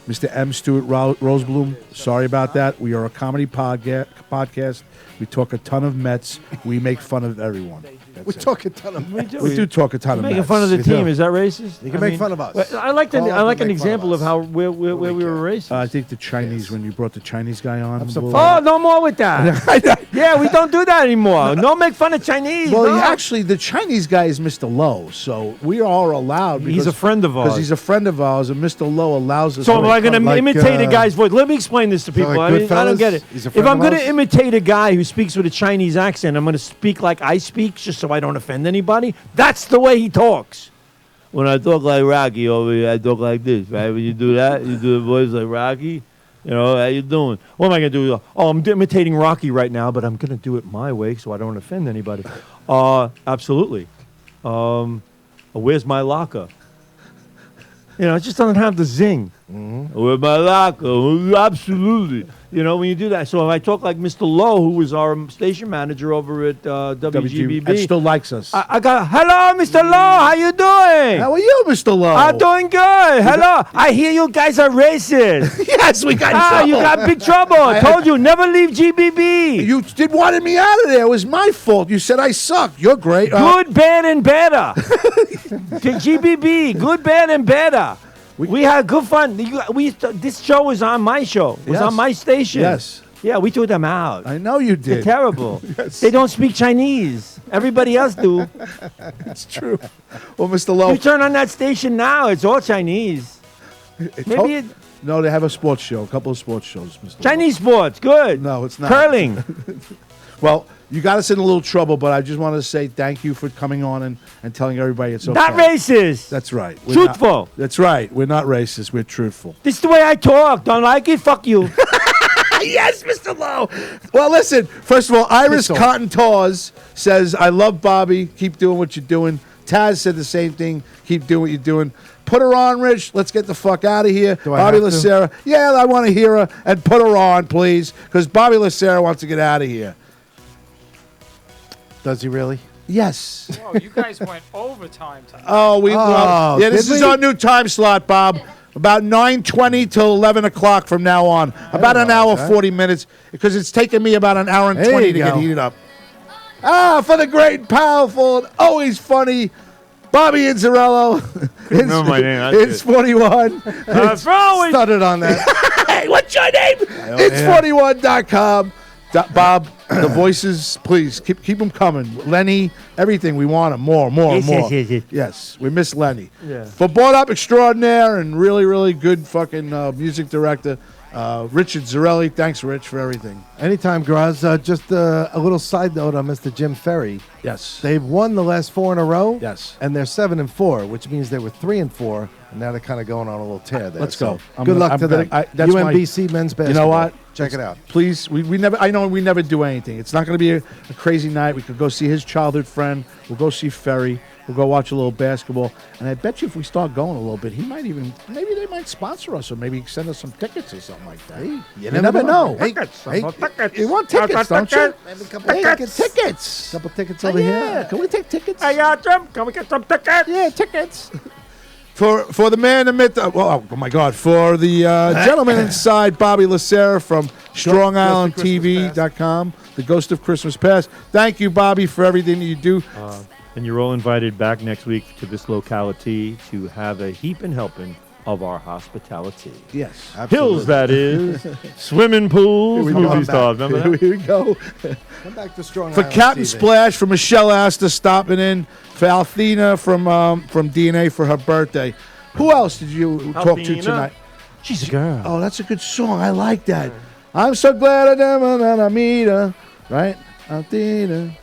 Mr. M. Stewart Rosebloom. Sorry about that. We are a comedy podcast. We talk a ton of Mets. We make fun of everyone. We talk a ton of. We We do talk a ton of making Mets. fun of the We team. do. Is that racist? You can make fun of us. But I like Call up I like and an make fun of example of us. how where we were racist. I think the Chinese, when you brought the Chinese guy on. I'm so well, far- Oh, no more with that. Yeah, we don't do that anymore. No make fun of Chinese. Well, no. actually, the Chinese guy is Mr. Lowe, so we are allowed. He's a friend of ours. Because he's a friend of ours, and Mr. Lowe allows us. So am I going to like, imitate a guy's voice? Let me explain this to people. like I mean, I don't Goodfellas? get it. He's a If friend I'm of going ours? to imitate a guy who speaks with a Chinese accent, I'm going to speak like I speak just so I don't offend anybody. That's the way he talks. When I talk like Rocky over here, I talk like this, right? When you do that, you do the voice like Rocky. You know, how you doing? What am I going to do? Oh, I'm imitating Rocky right now, but I'm going to do it my way so I don't offend anybody. Absolutely. Where's my locker? You know, it just doesn't have the zing. Where's my locker? Absolutely. You know, when you do that. So if I talk like Mr. Lowe, who was our station manager over at WGBB, and still likes us. I got, hello, Mr. Lowe, how you doing? How are you, Mr. Lowe? I'm doing good. Hello. I hear you guys are racist. Yes, we got Ah, trouble. you got big trouble. I told you, never leave GBB. You did wanted me out of there. It was my fault. You said I suck. You're great. Good, bad, and better. To GBB, good, bad, and better. We had good fun. This show was on my show. It was Yes. on my station. Yes. Yeah, we threw them out. I know you They're did. terrible. Yes. They don't speak Chinese. Everybody else do. It's true. Well, Mr. Lowe. You turn on that station now, it's all Chinese. Maybe it, No, they have a sports show. A couple of sports shows, Mr. Lowe. Chinese sports, good. No, it's not. Curling. Well, you got us in a little trouble, but I just wanted to say thank you for coming on and telling everybody it's okay. Not racist. That's right. We're Truthful. not- that's right. We're not racist. We're truthful. This is the way I talk. Don't like it? Fuck you. Yes, Mr. Lowe. Well, listen. First of all, Iris Mr. Cotton Tawes says, "I love Bobby. Keep doing what you're doing." Taz said the same thing. Keep doing what you're doing. Put her on, Rich. Let's get the fuck out of here. Do I Bobby have to? Lacera. Yeah, I want to hear her. And put her on, please, because Bobby Lacera wants to get out of here. Does he really? Yes. Whoa, you guys went overtime tonight. Oh, Oh, yeah. This did is we? our new time slot, Bob. About 9:20 till 11 o'clock from now on. About an hour, okay. 40 minutes, because it's taken me about an hour and There 20 you to get go. heated up. For the great, powerful, and always funny Bobby Inzarello. remember my name, that's It's it. 41. Started on that. Hey, what's your name? It's 41.com. Bob, the voices, please keep them coming. Lenny, everything. We want them more. Yes. Yes, we miss Lenny. Yeah. For Bought Up Extraordinaire and really, really good fucking music director, Richard Zarelli. Thanks, Rich, for everything. Anytime, Graz. Just a little side note on Mr. Jim Ferry. Yes. They've won the last 4 in a row. Yes. And they're 7-4, which means they were 3-4, and now they're kind of going on a little tear there. Let's So go. I'm good gonna- luck I'm to the gonna- that's my- UMBC men's basketball. You know what? Check it out. Please, we never. I know we never do anything. It's not going to be a crazy night. We could go see his childhood friend. We'll go see Ferry. We'll go watch a little basketball. And I bet you if we start going a little bit, he might even, maybe they might sponsor us or maybe send us some tickets or something like that. You never know. Hey, Tickets. hey, You want tickets, don't you? maybe a couple Hey, tickets. tickets. Couple tickets Oh, over yeah. here. Can we take tickets? I got them. Can we get some tickets? Yeah, tickets. For the man in mid, oh my God! For the gentleman inside, Bobby Lacera from StrongIslandTV.com, the Ghost of Christmas Past. Thank you, Bobby, for everything that you do. And you're all invited back next week to this locality to have a heap and helping of our hospitality. Yes, Hills, that is. Swimming pools, Here we go. movie I'm stars. back. Remember that? Here we go. Come back to Strong For Island Captain TV. Splash, for Michelle Asta stopping in, for Althena from DNA for her birthday. Who else did you talk to Althena? tonight? She's a girl. Oh, that's a good song. I like that. I'm so glad I never meet her. Right? Althena.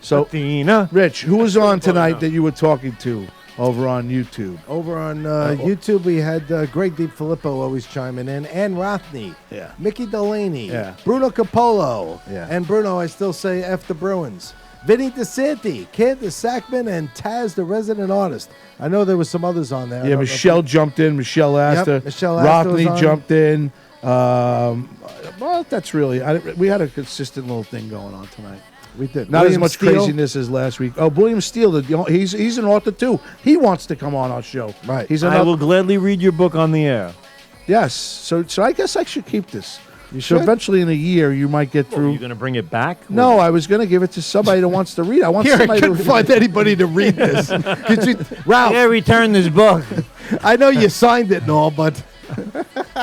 So, Athena. Rich, who was on tonight that you were talking to over on YouTube? Over on YouTube, we had Greg DiFilippo always chiming in, Ann Rothney, Yeah. Mickey Delaney, Yeah. Bruno Capolo, Yeah. and Bruno, I still say F the Bruins, Vinny DeSanti, Candace Sackman, and Taz, the resident artist. I know there was some others on there. I Yeah, don't know Michelle if jumped in. Michelle Asta. Michelle Asta was Rothney on. jumped in. Well, that's really. We had a consistent little thing going on tonight. we did. Not William as much Steele. craziness as last week. Oh, William Steele, he's an author too. He wants to come on our show. Right. He's I another. will gladly read your book on the air. Yes. So I guess I should keep this. So should. eventually in a year you might get Are through. you going to bring it back? No, I was going to give it to somebody that wants to read. I want Here, I somebody couldn't to find anybody to read this. Could you, Ralph, Yeah, return this book. I know you signed it and all, but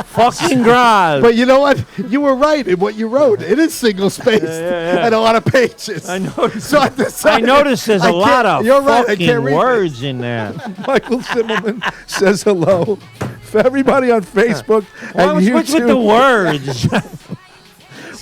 Fucking garage. you know what? You were right in what you wrote. It is single spaced yeah. and a lot of pages. I noticed. So I decided, noticed there's I a lot can't- of you're right, I can't fucking read words in there. Michael Zimmerman says hello. For everybody on Facebook and What's with the YouTube. words?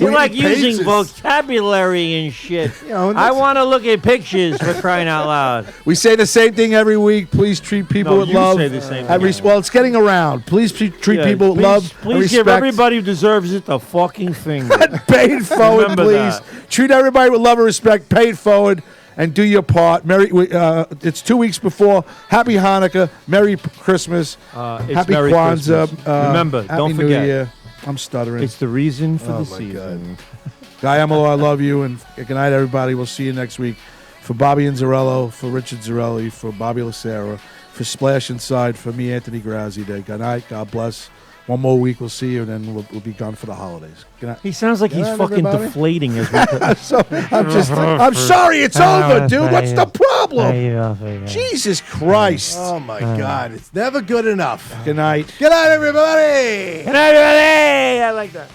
You like using pages. vocabulary and shit. You know, I want to look at pictures for crying out loud. We say the same thing every week. Please treat people No, with you love. say the same thing Every, every well, it's getting around. Please treat Yeah, people with please- love and Please give respect. everybody who deserves it the fucking finger. Pay it forward, Remember please. that. Treat everybody with love and respect. Pay it forward and do your part. It's 2 weeks before. Happy Hanukkah. Merry Christmas. It's Happy Merry Kwanzaa. Christmas. Remember, Happy don't New forget. Year. I'm stuttering. It's the reason for Oh, the my season. Guy Emilo, I love you. And good night, everybody. We'll see you next week. For Bobby Inzarello, for Richard Zarelli, for Bobby Lacera, for Splash Inside, for me, Anthony Grazzi Day. Good night. God bless. One more week, we'll see you, and then we'll be gone for the holidays. Good night. He sounds like he's night, fucking everybody. deflating as we So I'm sorry, it's over, dude. What's the problem? Jesus Christ. Oh my God, it's never good enough. Good night. Good night, everybody. Good night, everybody. I like that.